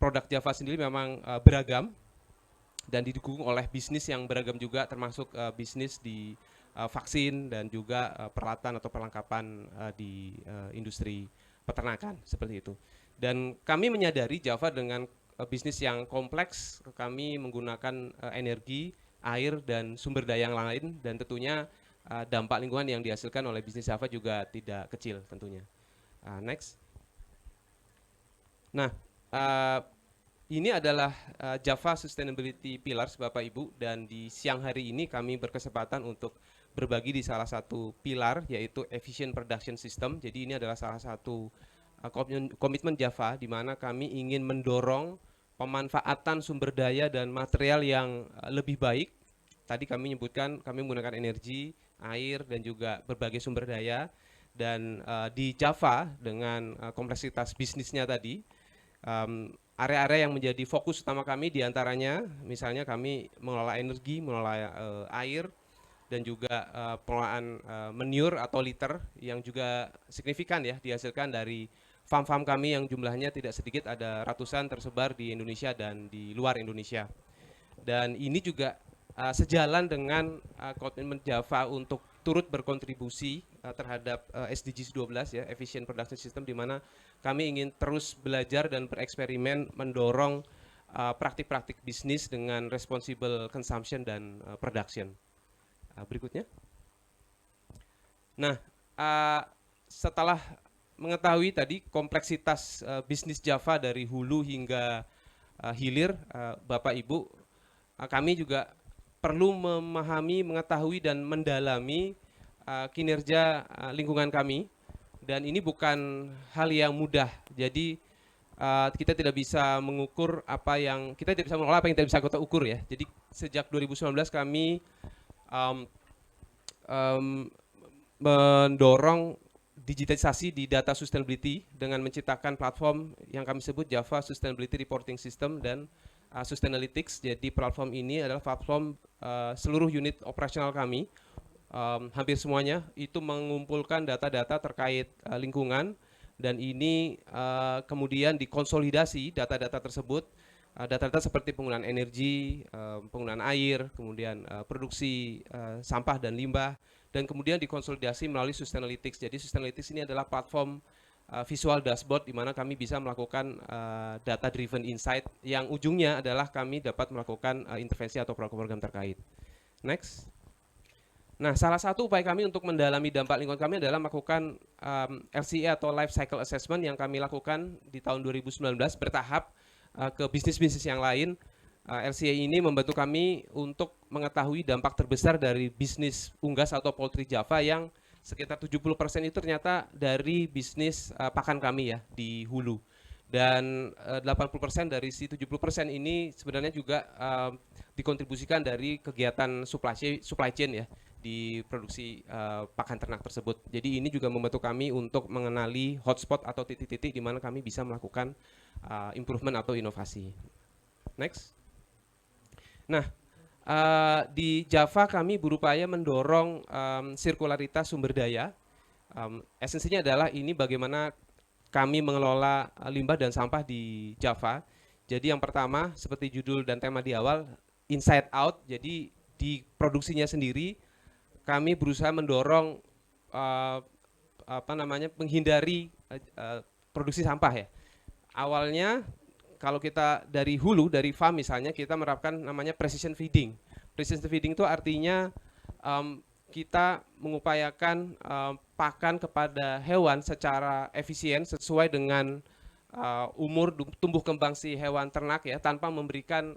produk Java sendiri memang beragam dan didukung oleh bisnis yang beragam juga, termasuk bisnis di vaksin dan juga peralatan atau perlengkapan di industri peternakan seperti itu. Dan kami menyadari Java dengan bisnis yang kompleks, kami menggunakan energi, air, dan sumber daya yang lain, dan tentunya dampak lingkungan yang dihasilkan oleh bisnis Java juga tidak kecil tentunya. Next. Nah, ini adalah Java Sustainability Pillars Bapak Ibu, dan di siang hari ini kami berkesempatan untuk berbagi di salah satu pilar, yaitu Efficient Production System. Jadi ini adalah salah satu komitmen Java di mana kami ingin mendorong pemanfaatan sumber daya dan material yang lebih baik. Tadi kami menyebutkan kami menggunakan energi, air, dan juga berbagai sumber daya. Dan di Java dengan kompleksitas bisnisnya tadi, area-area yang menjadi fokus utama kami diantaranya misalnya kami mengelola energi, mengelola air, dan juga pengelolaan manure atau litter yang juga signifikan ya dihasilkan dari farm-farm kami yang jumlahnya tidak sedikit, ada ratusan tersebar di Indonesia dan di luar Indonesia. Dan ini juga sejalan dengan komitmen Java untuk turut berkontribusi terhadap SDGs 12 ya, Efficient Production System, di mana kami ingin terus belajar dan bereksperimen mendorong praktik-praktik bisnis dengan responsible consumption dan production. Berikutnya. Nah, setelah mengetahui tadi kompleksitas bisnis Java dari hulu hingga hilir, Bapak Ibu, kami juga perlu memahami, mengetahui, dan mendalami kinerja lingkungan kami. Dan ini bukan hal yang mudah. Jadi kita tidak bisa mengukur kita tidak bisa mengolah apa yang tidak bisa kita ukur ya. Jadi sejak 2019 kami mendorong digitalisasi di data sustainability dengan menciptakan platform yang kami sebut Java Sustainability Reporting System dan Sustainalytics. Jadi platform ini adalah platform seluruh unit operasional kami, hampir semuanya itu mengumpulkan data-data terkait lingkungan, dan ini kemudian dikonsolidasi data-data tersebut. Data-data seperti penggunaan energi, penggunaan air, kemudian produksi sampah dan limbah, dan kemudian dikonsolidasi melalui Sustainalytics. Jadi Sustainalytics ini adalah platform visual dashboard di mana kami bisa melakukan data driven insight yang ujungnya adalah kami dapat melakukan intervensi atau program-program terkait. Next. Nah, salah satu upaya kami untuk mendalami dampak lingkungan kami adalah melakukan LCA atau Life Cycle Assessment yang kami lakukan di tahun 2019 bertahap ke bisnis-bisnis yang lain. LCA ini membantu kami untuk mengetahui dampak terbesar dari bisnis unggas atau poultry Java yang sekitar 70% itu ternyata dari bisnis pakan kami ya di hulu. Dan 80% dari si 70% ini sebenarnya juga dikontribusikan dari kegiatan supply chain ya di produksi pakan ternak tersebut. Jadi ini juga membantu kami untuk mengenali hotspot atau titik-titik di mana kami bisa melakukan improvement atau inovasi. Next. Nah, di Java kami berupaya mendorong sirkularitas sumber daya. Esensinya adalah ini bagaimana kami mengelola limbah dan sampah di Java. Jadi yang pertama, seperti judul dan tema di awal, inside out. Jadi di produksinya sendiri kami berusaha mendorong menghindari produksi sampah ya. Awalnya kalau kita dari hulu, dari farm misalnya, kita menerapkan namanya precision feeding. Precision feeding itu artinya kita mengupayakan pakan kepada hewan secara efisien sesuai dengan umur tumbuh kembang si hewan ternak ya, tanpa memberikan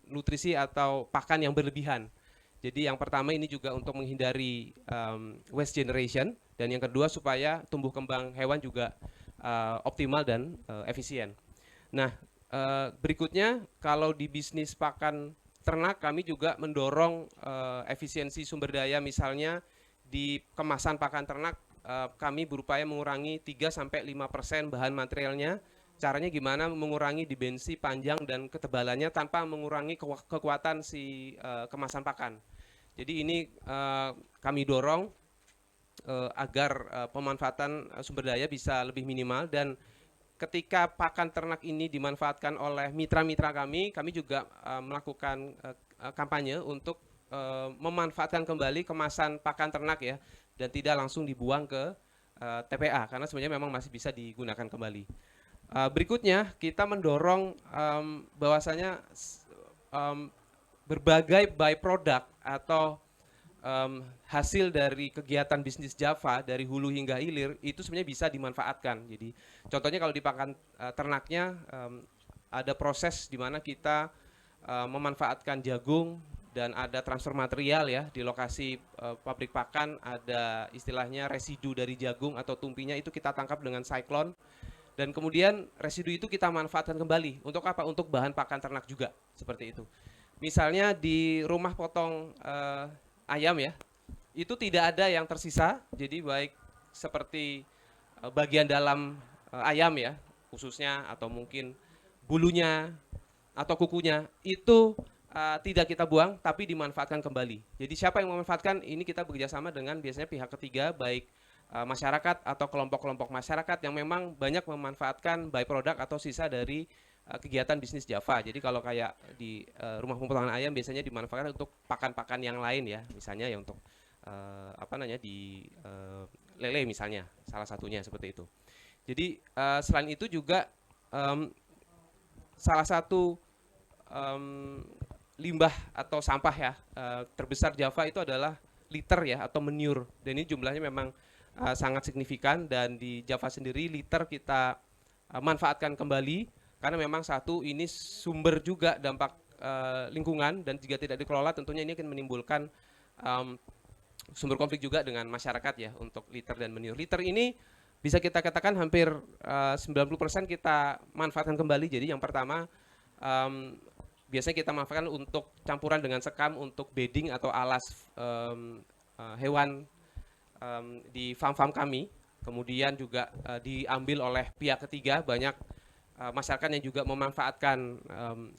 nutrisi atau pakan yang berlebihan. Jadi yang pertama ini juga untuk menghindari waste generation, dan yang kedua supaya tumbuh kembang hewan juga optimal dan efisien. Nah, berikutnya kalau di bisnis pakan ternak kami juga mendorong efisiensi sumber daya, misalnya di kemasan pakan ternak kami berupaya mengurangi 3-5% bahan materialnya. Caranya gimana? Mengurangi dimensi panjang dan ketebalannya tanpa mengurangi kekuatan si kemasan pakan. Jadi ini kami dorong agar pemanfaatan sumber daya bisa lebih minimal, dan ketika pakan ternak ini dimanfaatkan oleh mitra-mitra kami juga melakukan kampanye untuk memanfaatkan kembali kemasan pakan ternak ya, dan tidak langsung dibuang ke TPA karena sebenarnya memang masih bisa digunakan kembali. Berikutnya kita mendorong bahwasanya berbagai byproduct atau hasil dari kegiatan bisnis Java dari hulu hingga hilir itu sebenarnya bisa dimanfaatkan. Jadi contohnya kalau di pakan ternaknya ada proses di mana kita memanfaatkan jagung, dan ada transfer material ya di lokasi pabrik pakan, ada istilahnya residu dari jagung atau tumpinya itu kita tangkap dengan siklon, dan kemudian residu itu kita manfaatkan kembali untuk apa? Untuk bahan pakan ternak juga, seperti itu. Misalnya di rumah potong ayam ya, itu tidak ada yang tersisa, jadi baik seperti bagian dalam ayam ya, khususnya atau mungkin bulunya atau kukunya, itu tidak kita buang tapi dimanfaatkan kembali. Jadi siapa yang memanfaatkan ini, kita bekerjasama dengan biasanya pihak ketiga, baik masyarakat atau kelompok-kelompok masyarakat yang memang banyak memanfaatkan byproduct atau sisa dari kegiatan bisnis Java. Jadi kalau kayak di rumah pemotongan ayam biasanya dimanfaatkan untuk pakan-pakan yang lain ya, misalnya ya untuk di lele misalnya, salah satunya seperti itu. Jadi selain itu juga salah satu limbah atau sampah ya terbesar Java itu adalah litter ya, atau manure, dan ini jumlahnya memang sangat signifikan, dan di Java sendiri litter kita manfaatkan kembali karena memang satu ini sumber juga dampak lingkungan, dan jika tidak dikelola tentunya ini akan menimbulkan sumber konflik juga dengan masyarakat ya untuk litter dan manure. Litter ini bisa kita katakan hampir 90% kita manfaatkan kembali. Jadi yang pertama biasanya kita manfaatkan untuk campuran dengan sekam untuk bedding atau alas hewan di farm-farm kami. Kemudian juga diambil oleh pihak ketiga, banyak masyarakat yang juga memanfaatkan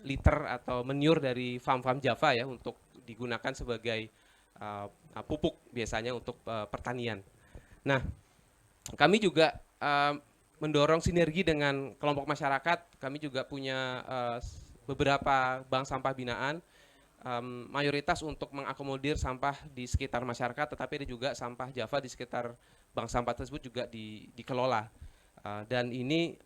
litter atau manure dari farm-farm Java ya untuk digunakan sebagai pupuk biasanya untuk pertanian. Nah, kami juga mendorong sinergi dengan kelompok masyarakat. Kami juga punya beberapa bank sampah binaan, mayoritas untuk mengakomodir sampah di sekitar masyarakat, tetapi ada juga sampah Java di sekitar bank sampah tersebut juga dikelola. Dan ini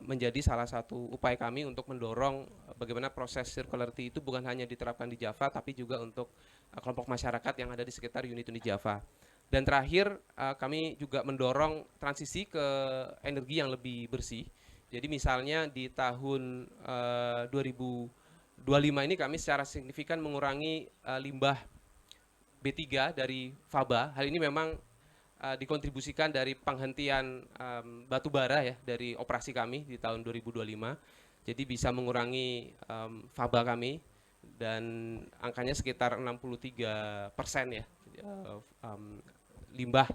menjadi salah satu upaya kami untuk mendorong bagaimana proses circularity itu bukan hanya diterapkan di Java, tapi juga untuk kelompok masyarakat yang ada di sekitar unit-unit Java. Dan terakhir kami juga mendorong transisi ke energi yang lebih bersih. Jadi misalnya di tahun 2025 ini kami secara signifikan mengurangi limbah B3 dari faba. Hal ini memang dikontribusikan dari penghentian batu bara ya dari operasi kami di tahun 2025. Jadi bisa mengurangi faba kami, dan angkanya sekitar 63% ya limbah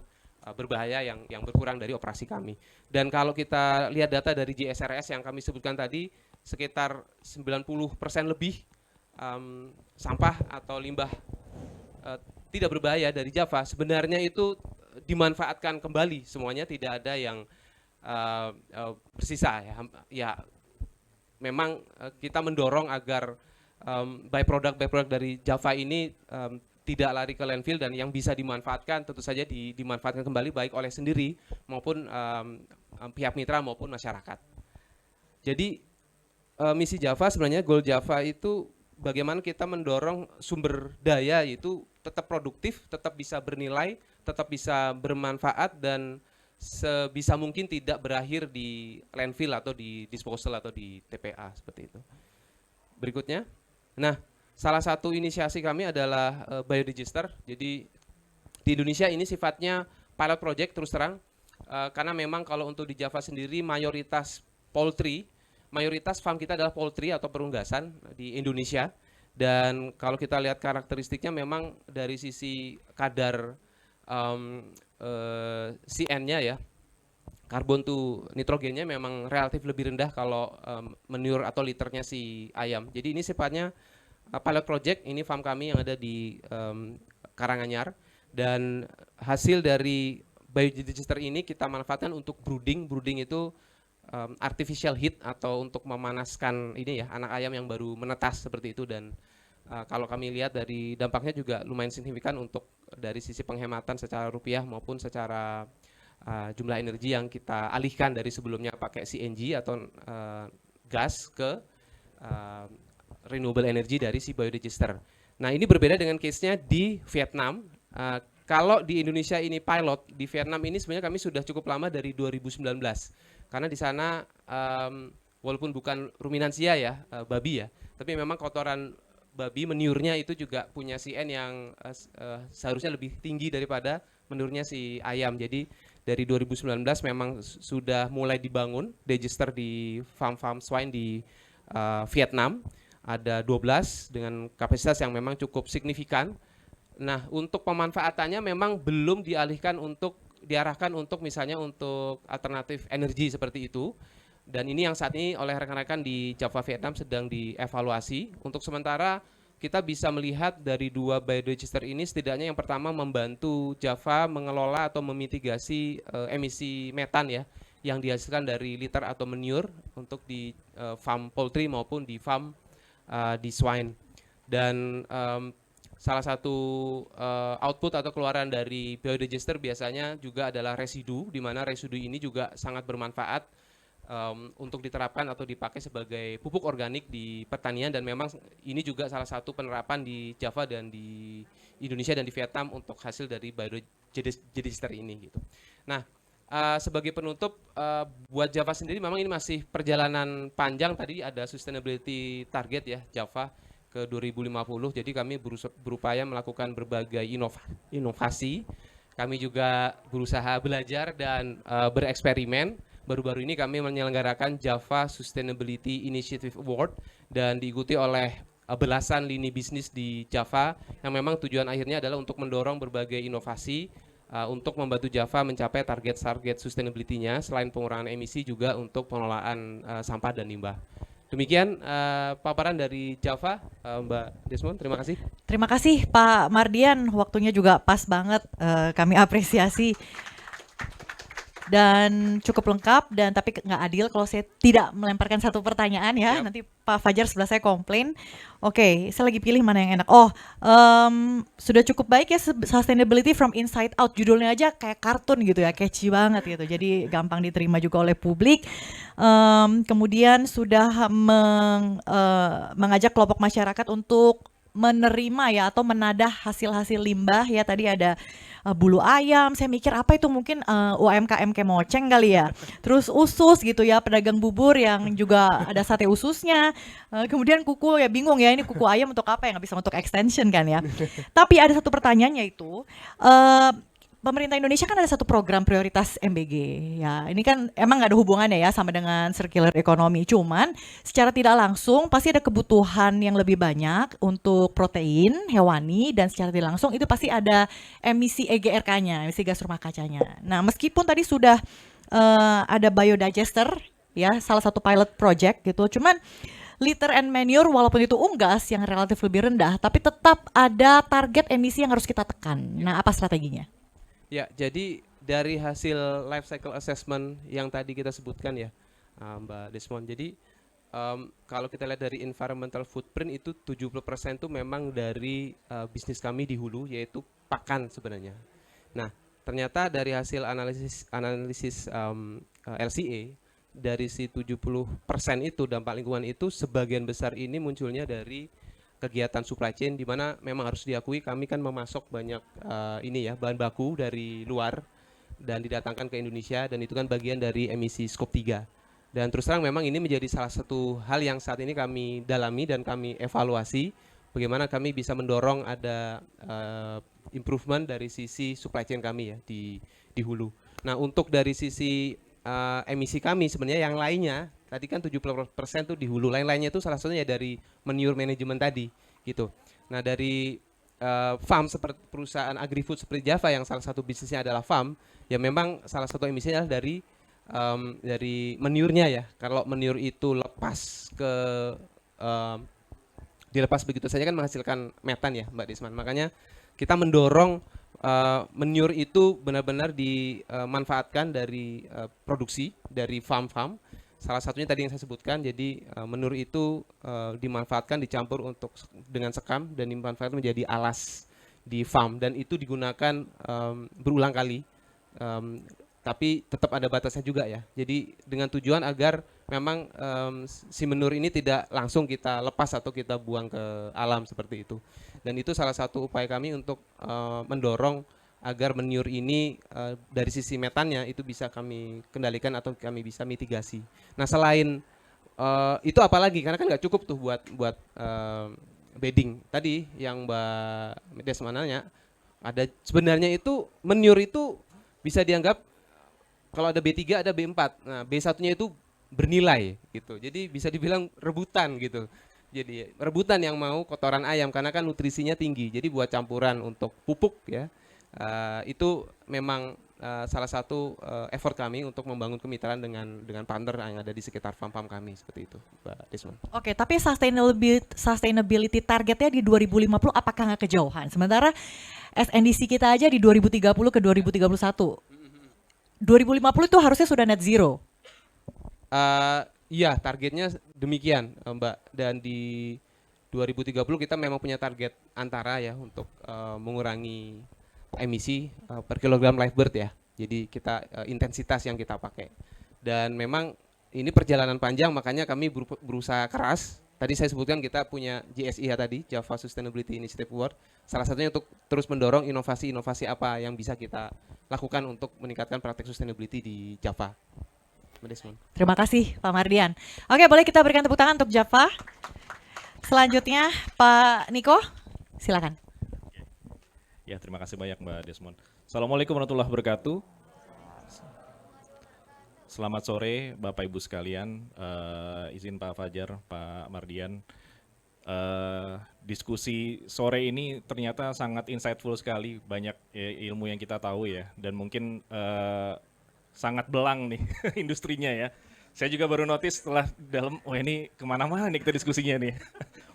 berbahaya yang berkurang dari operasi kami. Dan kalau kita lihat data dari JSRS yang kami sebutkan tadi, sekitar 90% lebih sampah atau limbah tidak berbahaya dari Java sebenarnya itu dimanfaatkan kembali semuanya, tidak ada yang bersisa ya. Ya memang kita mendorong agar byproduct dari Java ini tidak lari ke landfill, dan yang bisa dimanfaatkan tentu saja dimanfaatkan kembali baik oleh sendiri maupun pihak mitra maupun masyarakat. Jadi misi Java sebenarnya, goal Java itu bagaimana kita mendorong sumber daya itu tetap produktif, tetap bisa bernilai, tetap bisa bermanfaat dan sebisa mungkin tidak berakhir di landfill atau di disposal atau di TPA seperti itu. Berikutnya, nah salah satu inisiasi kami adalah Biodigester. Jadi di Indonesia ini sifatnya pilot project terus terang, karena memang kalau untuk di Java sendiri mayoritas poultry, mayoritas farm kita adalah poultry atau perunggasan di Indonesia. Dan kalau kita lihat karakteristiknya memang dari sisi kadar CN-nya ya, karbon to nitrogennya memang relatif lebih rendah kalau manure atau liternya si ayam. Jadi ini sifatnya pilot project, ini farm kami yang ada di Karanganyar, dan hasil dari biodigester ini kita manfaatkan untuk brooding. Brooding itu artificial heat atau untuk memanaskan ini ya, anak ayam yang baru menetas seperti itu. Dan kalau kami lihat dari dampaknya juga lumayan signifikan untuk dari sisi penghematan secara rupiah maupun secara jumlah energi yang kita alihkan dari sebelumnya pakai CNG atau gas ke renewable energy dari si biodigester. Nah ini berbeda dengan case-nya di Vietnam. Kalau di Indonesia ini pilot, di Vietnam ini sebenarnya kami sudah cukup lama dari 2019. Karena di sana walaupun bukan ruminansia ya, babi ya, tapi memang kotoran babi menurnya itu juga punya CN yang seharusnya lebih tinggi daripada menurnya si ayam. Jadi dari 2019 memang sudah mulai dibangun digester di farm-farm swine di Vietnam. Ada 12 dengan kapasitas yang memang cukup signifikan. Nah, untuk pemanfaatannya memang belum diarahkan untuk misalnya untuk alternatif energi seperti itu. Dan ini yang saat ini oleh rekan-rekan di Java Vietnam sedang dievaluasi. Untuk sementara kita bisa melihat dari 2 biodigester ini setidaknya yang pertama membantu Java mengelola atau memitigasi emisi metan ya yang dihasilkan dari litter atau manure untuk di farm poultry maupun di farm di swine. Dan salah satu output atau keluaran dari biodigester biasanya juga adalah residu, di mana residu ini juga sangat bermanfaat untuk diterapkan atau dipakai sebagai pupuk organik di pertanian. Dan memang ini juga salah satu penerapan di Java dan di Indonesia dan di Vietnam untuk hasil dari biodigester ini gitu. Nah, sebagai penutup buat Java sendiri memang ini masih perjalanan panjang. Tadi ada sustainability target ya Java ke 2050. Jadi kami berupaya melakukan berbagai inovasi. Kami juga berusaha belajar dan bereksperimen. Baru-baru ini kami menyelenggarakan Java Sustainability Initiative Award dan diikuti oleh belasan lini bisnis di Java yang memang tujuan akhirnya adalah untuk mendorong berbagai inovasi untuk membantu Java mencapai target-target sustainability-nya selain pengurangan emisi juga untuk pengelolaan sampah dan limbah. Demikian paparan dari Java, Mbak Desmond, terima kasih. Terima kasih Pak Mardian, waktunya juga pas banget, kami apresiasi. Dan cukup lengkap, dan tapi nggak adil kalau saya tidak melemparkan satu pertanyaan ya. Yep. Nanti Pak Fajar sebelah saya komplain. Oke, saya lagi pilih mana yang enak. Sudah cukup baik ya, Sustainability from Inside Out. Judulnya aja kayak kartun gitu ya, catchy banget gitu. Jadi gampang diterima juga oleh publik. Kemudian sudah mengajak kelompok masyarakat untuk menerima ya atau menadah hasil-hasil limbah ya. Tadi ada bulu ayam, saya mikir apa itu, mungkin UMKM kemoceng kali ya. Terus usus gitu ya, pedagang bubur yang juga ada sate ususnya. Kemudian kuku ya, bingung ya ini kuku ayam untuk apa ya, nggak bisa untuk extension kan ya. Tapi ada satu pertanyaan, yaitu pemerintah Indonesia kan ada satu program prioritas MBG ya. Ini kan emang nggak ada hubungannya ya sama dengan circular economy. Cuman secara tidak langsung pasti ada kebutuhan yang lebih banyak untuk protein hewani, dan secara tidak langsung itu pasti ada emisi EGRK-nya, emisi gas rumah kacanya. Nah, meskipun tadi sudah ada biodigester ya, salah satu pilot project gitu. Cuman litter and manure walaupun itu unggas yang relatif lebih rendah, tapi tetap ada target emisi yang harus kita tekan. Nah, apa strateginya? Ya, jadi dari hasil life cycle assessment yang tadi kita sebutkan ya, Mbak Desmond. Jadi kalau kita lihat dari environmental footprint itu 70% itu memang dari bisnis kami di hulu, yaitu pakan sebenarnya. Nah, ternyata dari hasil analisis LCA, dari si 70% itu dampak lingkungan itu sebagian besar ini munculnya dari kegiatan supply chain, di mana memang harus diakui kami kan memasok banyak bahan baku dari luar dan didatangkan ke Indonesia, dan itu kan bagian dari emisi skop 3. Dan terus terang memang ini menjadi salah satu hal yang saat ini kami dalami dan kami evaluasi bagaimana kami bisa mendorong ada improvement dari sisi supply chain kami ya di hulu. Nah, untuk dari sisi emisi kami sebenarnya yang lainnya tadi kan 70% tuh di hulu, lain-lainnya itu salah satunya dari manure management tadi gitu. Nah, dari farm seperti perusahaan agri-food seperti Java yang salah satu bisnisnya adalah farm, ya memang salah satu emisinya adalah dari manure-nya ya. Kalau manure itu lepas ke dilepas begitu saja kan menghasilkan metan ya, Mbak Desman. Makanya kita mendorong manure itu benar-benar dimanfaatkan dari produksi dari farm-farm. Salah satunya tadi yang saya sebutkan, jadi manure itu dimanfaatkan dicampur dengan sekam dan dimanfaatkan menjadi alas di farm, dan itu digunakan berulang kali, tapi tetap ada batasnya juga ya. Jadi dengan tujuan agar memang si manure ini tidak langsung kita lepas atau kita buang ke alam seperti itu. Dan itu salah satu upaya kami untuk mendorong agar manure ini dari sisi metannya itu bisa kami kendalikan atau kami bisa mitigasi. Nah, selain itu apalagi, karena kan nggak cukup tuh buat bedding tadi yang Mbak Desman nanya, ada sebenarnya itu manure itu bisa dianggap kalau ada B3 ada B4. Nah, B1-nya itu bernilai gitu. Jadi bisa dibilang rebutan gitu. Jadi rebutan yang mau kotoran ayam karena kan nutrisinya tinggi. Jadi buat campuran untuk pupuk ya. Itu memang salah satu effort kami untuk membangun kemitraan dengan partner yang ada di sekitar farm-farm kami seperti itu, Mbak Desmond. Oke, tapi sustainability targetnya di 2050 apakah nggak kejauhan? Sementara SNDC kita aja di 2030 ke 2031. 2050 itu harusnya sudah net zero. Iya, targetnya demikian, Mbak. Dan di 2030 kita memang punya target antara ya untuk mengurangi emisi per kilogram live bird ya. Jadi kita intensitas yang kita pakai. Dan memang ini perjalanan panjang, makanya kami berusaha keras. Tadi saya sebutkan kita punya JSI ya tadi, Java Sustainability Initiative Award. Salah satunya untuk terus mendorong inovasi-inovasi apa yang bisa kita lakukan untuk meningkatkan praktek sustainability di Java. Terima kasih Pak Mardian. Oke, boleh kita berikan tepuk tangan untuk Java. Selanjutnya Pak Niko, silakan. Ya, terima kasih banyak Mbak Desmond. Assalamualaikum warahmatullahi wabarakatuh. Selamat sore Bapak Ibu sekalian. Izin Pak Fajar, Pak Mardian. Diskusi sore ini ternyata sangat insightful sekali. Banyak ilmu yang kita tahu ya. Dan mungkin sangat belang nih industrinya ya. Saya juga baru notice setelah dalam, ini kemana-mana nih kita diskusinya nih.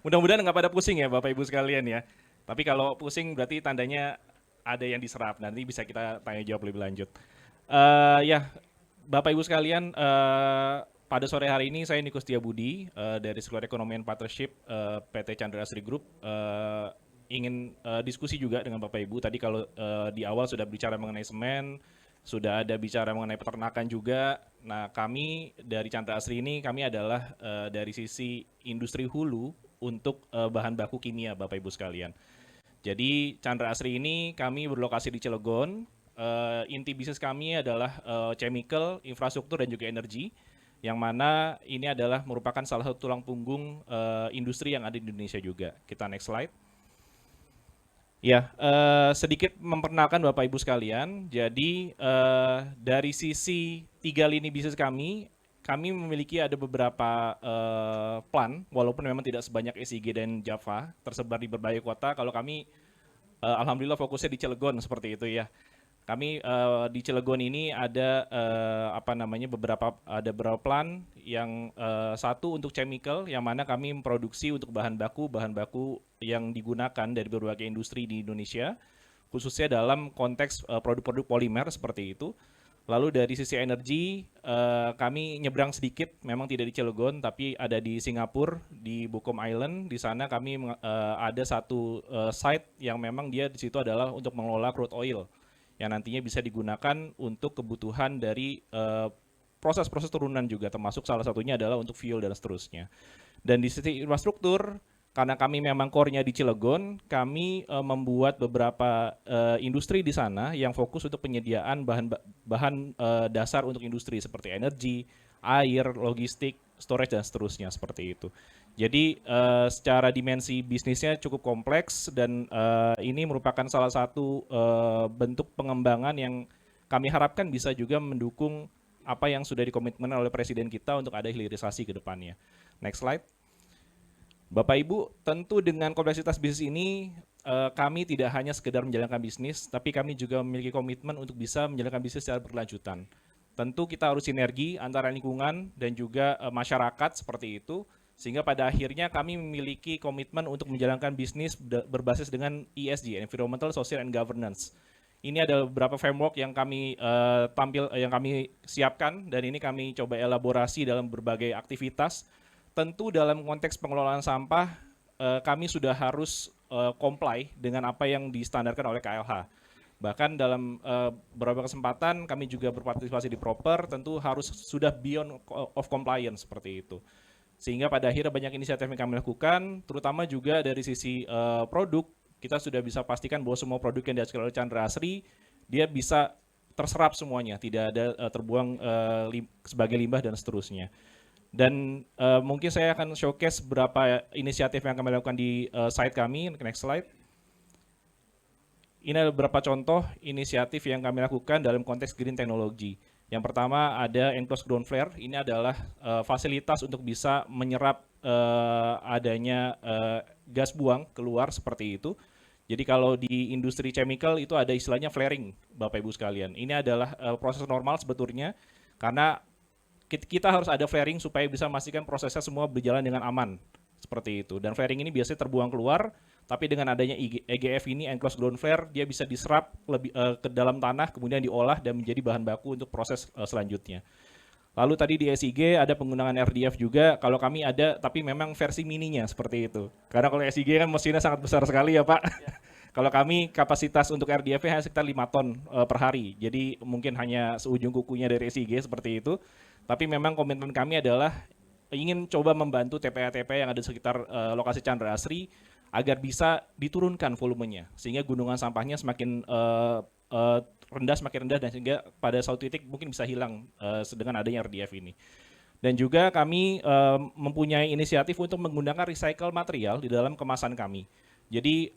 Mudah-mudahan nggak pada pusing ya Bapak Ibu sekalian ya. Tapi kalau pusing berarti tandanya ada yang diserap. Nanti bisa kita tanya jawab lebih lanjut. Ya, Bapak Ibu sekalian, pada sore hari ini saya Niko Setiabudi dari Circular Economy and Partnership PT Chandra Asri Group ingin diskusi juga dengan Bapak Ibu. Tadi kalau di awal sudah bicara mengenai semen, sudah ada bicara mengenai peternakan juga. Nah, kami dari Chandra Asri ini kami adalah dari sisi industri hulu untuk bahan baku kimia Bapak Ibu sekalian. Jadi Chandra Asri ini kami berlokasi di Cilegon. Inti bisnis kami adalah chemical, infrastruktur dan juga energi, yang mana ini adalah merupakan salah satu tulang punggung industri yang ada di Indonesia juga. Kita next slide. Ya, sedikit memperkenalkan Bapak Ibu sekalian. Jadi dari sisi 3 lini bisnis kami memiliki ada beberapa plan, walaupun memang tidak sebanyak SIG dan Java, tersebar di berbagai kota. Kalau kami, alhamdulillah fokusnya di Cilegon seperti itu ya. Kami di Cilegon ini ada beberapa plan yang satu untuk chemical, yang mana kami memproduksi untuk bahan baku yang digunakan dari berbagai industri di Indonesia, khususnya dalam konteks produk-produk polimer seperti itu. Lalu dari sisi energi, kami nyebrang sedikit, memang tidak di Cilegon, tapi ada di Singapura, di Bukom Island. Di sana kami ada satu site yang memang dia di situ adalah untuk mengelola crude oil, yang nantinya bisa digunakan untuk kebutuhan dari proses-proses turunan juga, termasuk salah satunya adalah untuk fuel dan seterusnya. Dan di sisi infrastruktur, karena kami memang core-nya di Cilegon, kami membuat beberapa industri di sana yang fokus untuk penyediaan bahan dasar untuk industri seperti energi, air, logistik, storage dan seterusnya seperti itu. Jadi secara dimensi bisnisnya cukup kompleks dan ini merupakan salah satu bentuk pengembangan yang kami harapkan bisa juga mendukung apa yang sudah dikomitmen oleh Presiden kita untuk ada hilirisasi ke depannya. Next slide. Bapak Ibu, tentu dengan kompleksitas bisnis ini kami tidak hanya sekedar menjalankan bisnis, tapi kami juga memiliki komitmen untuk bisa menjalankan bisnis secara berkelanjutan. Tentu kita harus sinergi antara lingkungan dan juga masyarakat seperti itu, sehingga pada akhirnya kami memiliki komitmen untuk menjalankan bisnis berbasis dengan ESG, Environmental, Social, and Governance. Ini adalah beberapa framework yang kami yang kami siapkan dan ini kami coba elaborasi dalam berbagai aktivitas. Tentu dalam konteks pengelolaan sampah kami sudah harus comply dengan apa yang distandarkan oleh KLH. Bahkan dalam beberapa kesempatan kami juga berpartisipasi di proper, tentu harus sudah beyond of compliance seperti itu. Sehingga pada akhirnya banyak inisiatif yang kami lakukan, terutama juga dari sisi produk, kita sudah bisa pastikan bahwa semua produk yang dihasilkan oleh Chandra Asri, dia bisa terserap semuanya, tidak ada terbuang sebagai limbah dan seterusnya. Dan mungkin saya akan showcase beberapa inisiatif yang kami lakukan di site kami. Next slide. Ini adalah beberapa contoh inisiatif yang kami lakukan dalam konteks green technology. Yang pertama ada enclosed ground flare. Ini adalah fasilitas untuk bisa menyerap adanya gas buang keluar seperti itu. Jadi kalau di industri chemical itu ada istilahnya flaring, Bapak Ibu sekalian. Ini adalah proses normal sebetulnya karena kita harus ada flaring supaya bisa memastikan prosesnya semua berjalan dengan aman seperti itu. Dan flaring ini biasanya terbuang keluar, tapi dengan adanya EGF ini, enclosed ground flare, dia bisa diserap lebih ke dalam tanah, kemudian diolah dan menjadi bahan baku untuk proses selanjutnya. Lalu tadi di SIG ada penggunaan RDF juga, kalau kami ada, tapi memang versi mininya seperti itu. Karena kalau SIG kan mesinnya sangat besar sekali ya Pak. Ya. Kalau kami kapasitas untuk RDF-nya hanya sekitar 5 ton per hari, jadi mungkin hanya seujung kukunya dari SIG seperti itu. Tapi memang komitmen kami adalah ingin coba membantu TPA-TPA yang ada di sekitar lokasi Chandra Asri agar bisa diturunkan volumenya sehingga gunungan sampahnya semakin semakin rendah dan sehingga pada suatu titik mungkin bisa hilang dengan adanya RDF ini. Dan juga kami mempunyai inisiatif untuk menggunakan recycle material di dalam kemasan kami. Jadi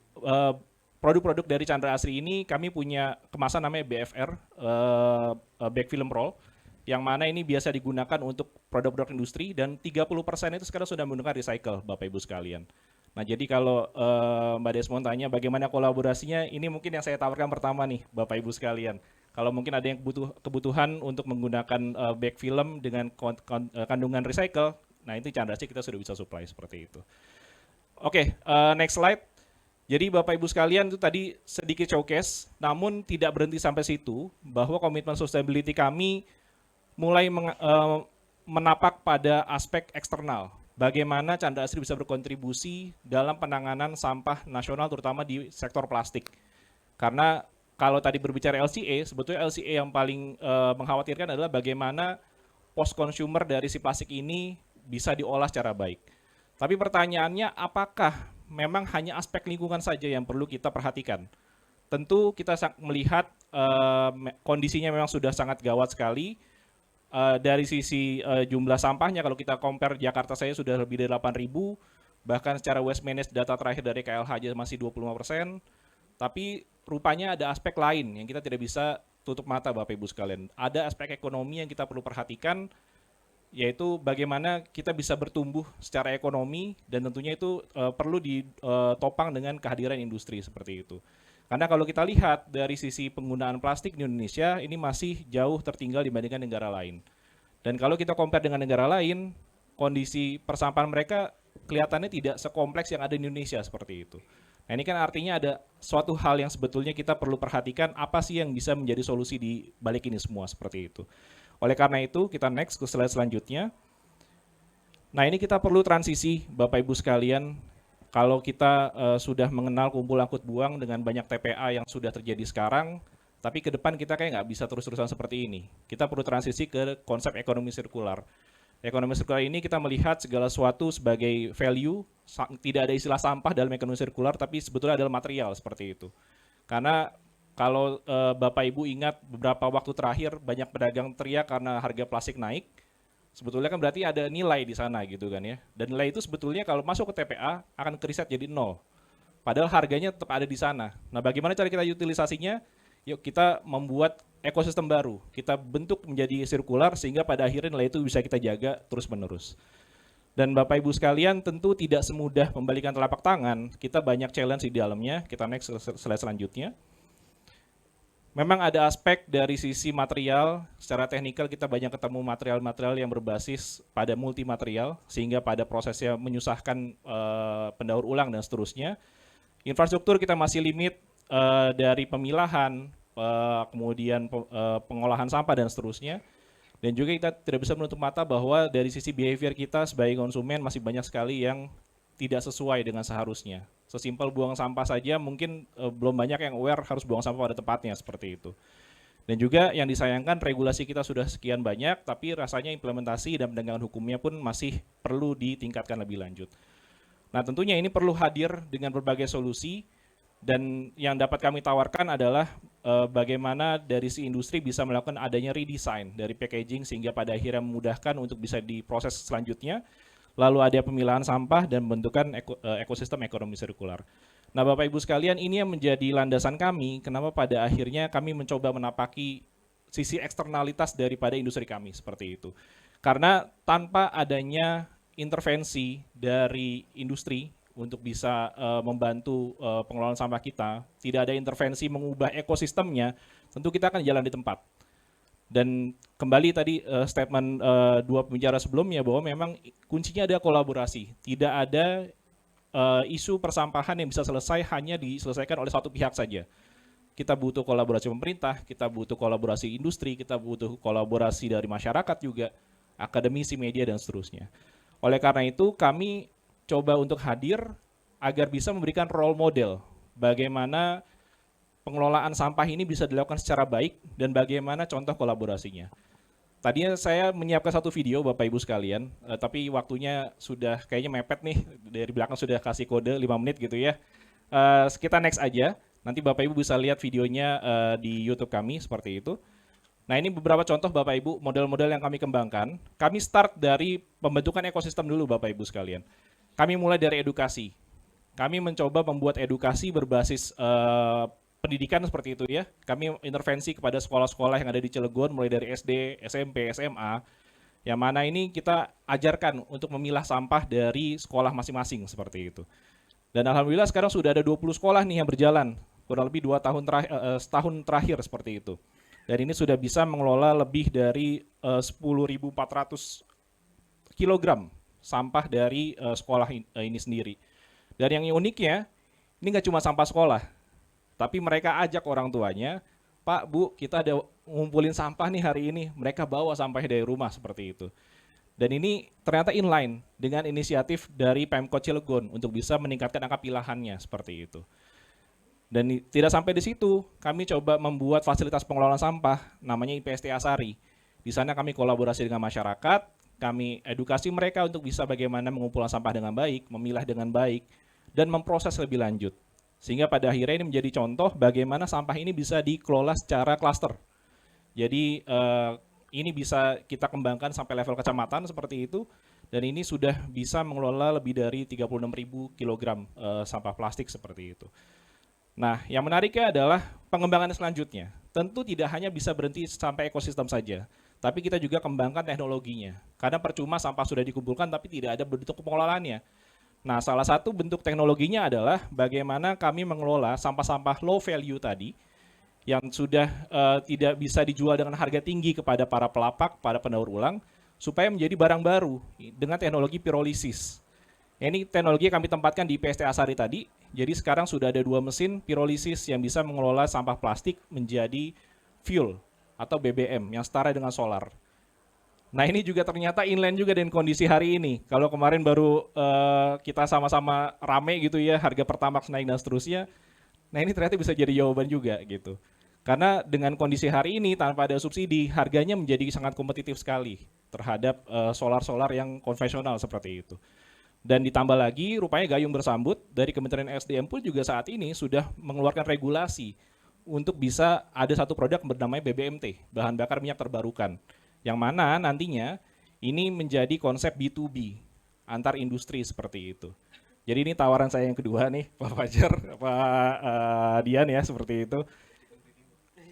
produk-produk dari Chandra Asri ini kami punya kemasan namanya BFR, Back Film Roll, yang mana ini biasa digunakan untuk produk-produk industri dan 30% itu sekarang sudah menggunakan recycle, Bapak Ibu sekalian. Nah jadi kalau Mbak Desmond tanya bagaimana kolaborasinya, ini mungkin yang saya tawarkan pertama nih Bapak Ibu sekalian. Kalau mungkin ada yang kebutuhan untuk menggunakan back film dengan kandungan recycle, nah itu Chandra Asri kita sudah bisa supply seperti itu. Oke, next slide. Jadi Bapak Ibu sekalian itu tadi sedikit showcase, namun tidak berhenti sampai situ, bahwa komitmen sustainability kami mulai menapak pada aspek eksternal. Bagaimana Chandra Asri bisa berkontribusi dalam penanganan sampah nasional terutama di sektor plastik. Karena kalau tadi berbicara LCA, sebetulnya LCA yang paling mengkhawatirkan adalah bagaimana post consumer dari si plastik ini bisa diolah secara baik. Tapi pertanyaannya apakah memang hanya aspek lingkungan saja yang perlu kita perhatikan? Tentu kita melihat kondisinya memang sudah sangat gawat sekali. Dari sisi jumlah sampahnya kalau kita compare Jakarta saya sudah lebih dari 8.000, bahkan secara waste manage data terakhir dari KLH aja masih 25%, tapi rupanya ada aspek lain yang kita tidak bisa tutup mata Bapak Ibu sekalian. Ada aspek ekonomi yang kita perlu perhatikan, yaitu bagaimana kita bisa bertumbuh secara ekonomi dan tentunya itu perlu ditopang dengan kehadiran industri seperti itu. Karena kalau kita lihat dari sisi penggunaan plastik di Indonesia, ini masih jauh tertinggal dibandingkan negara lain. Dan kalau kita compare dengan negara lain, kondisi persampahan mereka kelihatannya tidak sekompleks yang ada di Indonesia seperti itu. Nah ini kan artinya ada suatu hal yang sebetulnya kita perlu perhatikan apa sih yang bisa menjadi solusi di balik ini semua seperti itu. Oleh karena itu, kita next ke slide selanjutnya. Nah ini kita perlu transisi Bapak Ibu sekalian. Kalau kita sudah mengenal kumpul angkut buang dengan banyak TPA yang sudah terjadi sekarang, tapi ke depan kita kayak nggak bisa terus-terusan seperti ini. Kita perlu transisi ke konsep ekonomi sirkular. Ekonomi sirkular ini kita melihat segala sesuatu sebagai value, tidak ada istilah sampah dalam ekonomi sirkular, tapi sebetulnya adalah material seperti itu. Karena kalau Bapak Ibu ingat beberapa waktu terakhir banyak pedagang teriak karena harga plastik naik, sebetulnya kan berarti ada nilai di sana gitu kan ya. Dan nilai itu sebetulnya kalau masuk ke TPA akan kereset jadi nol. Padahal harganya tetap ada di sana. Nah, bagaimana cara kita utilisasinya? Yuk kita membuat ekosistem baru. Kita bentuk menjadi sirkular sehingga pada akhirnya nilai itu bisa kita jaga terus-menerus. Dan Bapak Ibu sekalian tentu tidak semudah membalikan telapak tangan. Kita banyak challenge di dalamnya. Kita next slide selanjutnya. Memang ada aspek dari sisi material, secara teknikal kita banyak ketemu material-material yang berbasis pada multimaterial, sehingga pada prosesnya menyusahkan pendaur ulang dan seterusnya. Infrastruktur kita masih limit dari pemilahan, kemudian pengolahan sampah dan seterusnya. Dan juga kita tidak bisa menutup mata bahwa dari sisi behavior kita sebagai konsumen masih banyak sekali yang tidak sesuai dengan seharusnya. Sesimpel buang sampah saja mungkin belum banyak yang aware harus buang sampah pada tempatnya seperti itu. Dan juga yang disayangkan regulasi kita sudah sekian banyak, tapi rasanya implementasi dan penegakan hukumnya pun masih perlu ditingkatkan lebih lanjut. Nah, tentunya ini perlu hadir dengan berbagai solusi, dan yang dapat kami tawarkan adalah bagaimana dari si industri bisa melakukan adanya redesign dari packaging sehingga pada akhirnya memudahkan untuk bisa diproses selanjutnya. Lalu ada pemilahan sampah dan pembentukan ekosistem ekonomi sirkular. Nah, Bapak Ibu sekalian, ini yang menjadi landasan kami kenapa pada akhirnya kami mencoba menapaki sisi eksternalitas daripada industri kami seperti itu. Karena tanpa adanya intervensi dari industri untuk bisa membantu pengelolaan sampah kita, tidak ada intervensi mengubah ekosistemnya, tentu kita akan jalan di tempat. Dan kembali tadi statement dua pembicara sebelumnya bahwa memang kuncinya ada kolaborasi. Tidak ada isu persampahan yang bisa selesai hanya diselesaikan oleh satu pihak saja. Kita butuh kolaborasi pemerintah, kita butuh kolaborasi industri, kita butuh kolaborasi dari masyarakat juga, akademisi, media, dan seterusnya. Oleh karena itu kami coba untuk hadir agar bisa memberikan role model bagaimana pengelolaan sampah ini bisa dilakukan secara baik dan bagaimana contoh kolaborasinya. Tadinya saya menyiapkan satu video Bapak Ibu sekalian, tapi waktunya sudah kayaknya mepet nih, dari belakang sudah kasih kode 5 menit gitu ya. Kita next aja, nanti Bapak Ibu bisa lihat videonya di YouTube kami seperti itu. Nah, ini beberapa contoh Bapak Ibu, model-model yang kami kembangkan. Kami start dari pembentukan ekosistem dulu Bapak Ibu sekalian. Kami mulai dari edukasi. Kami mencoba membuat edukasi berbasis pendidikan seperti itu ya. Kami intervensi kepada sekolah-sekolah yang ada di Cilegon mulai dari SD, SMP, SMA. Yang mana ini kita ajarkan untuk memilah sampah dari sekolah masing-masing seperti itu. Dan alhamdulillah sekarang sudah ada 20 sekolah nih yang berjalan. Kurang lebih 2 tahun setahun terakhir seperti itu. Dan ini sudah bisa mengelola lebih dari 10.400 kilogram sampah dari sekolah ini sendiri. Dan yang uniknya, ini nggak cuma sampah sekolah, tapi mereka ajak orang tuanya, Pak, Bu, kita ada ngumpulin sampah nih hari ini. Mereka bawa sampah dari rumah seperti itu. Dan ini ternyata inline dengan inisiatif dari Pemkot Cilegon untuk bisa meningkatkan angka pilahannya seperti itu. Dan tidak sampai di situ, kami coba membuat fasilitas pengelolaan sampah, namanya IPST Asari. Di sana kami kolaborasi dengan masyarakat, kami edukasi mereka untuk bisa bagaimana mengumpulkan sampah dengan baik, memilah dengan baik, dan memproses lebih lanjut. Sehingga pada akhirnya ini menjadi contoh bagaimana sampah ini bisa dikelola secara klaster. Jadi ini bisa kita kembangkan sampai level kecamatan seperti itu, dan ini sudah bisa mengelola lebih dari 36.000 kg sampah plastik seperti itu. Nah, yang menariknya adalah pengembangan selanjutnya. Tentu tidak hanya bisa berhenti sampai ekosistem saja, tapi kita juga kembangkan teknologinya. Karena percuma sampah sudah dikumpulkan tapi tidak ada bentuk pengelolaannya. Nah, salah satu bentuk teknologinya adalah bagaimana kami mengelola sampah-sampah low value tadi yang sudah tidak bisa dijual dengan harga tinggi kepada para pelapak, para pendaur ulang, supaya menjadi barang baru dengan teknologi pirolisis. Ini teknologi yang kami tempatkan di IPST Asari tadi, jadi sekarang sudah ada 2 mesin pirolisis yang bisa mengelola sampah plastik menjadi fuel atau BBM yang setara dengan solar. Nah, ini juga ternyata inline juga dengan kondisi hari ini. Kalau kemarin baru kita sama-sama rame gitu ya, harga Pertamax naik dan seterusnya. Nah, ini ternyata bisa jadi jawaban juga gitu. Karena dengan kondisi hari ini tanpa ada subsidi, harganya menjadi sangat kompetitif sekali terhadap solar-solar yang konvensional seperti itu. Dan ditambah lagi, rupanya gayung bersambut dari Kementerian SDM pun juga saat ini sudah mengeluarkan regulasi untuk bisa ada satu produk bernamanya BBMT, bahan bakar minyak terbarukan, yang mana nantinya ini menjadi konsep B2B antar industri seperti itu. Jadi ini tawaran saya yang kedua nih, Pak Fajar, Pak Dian ya, seperti itu.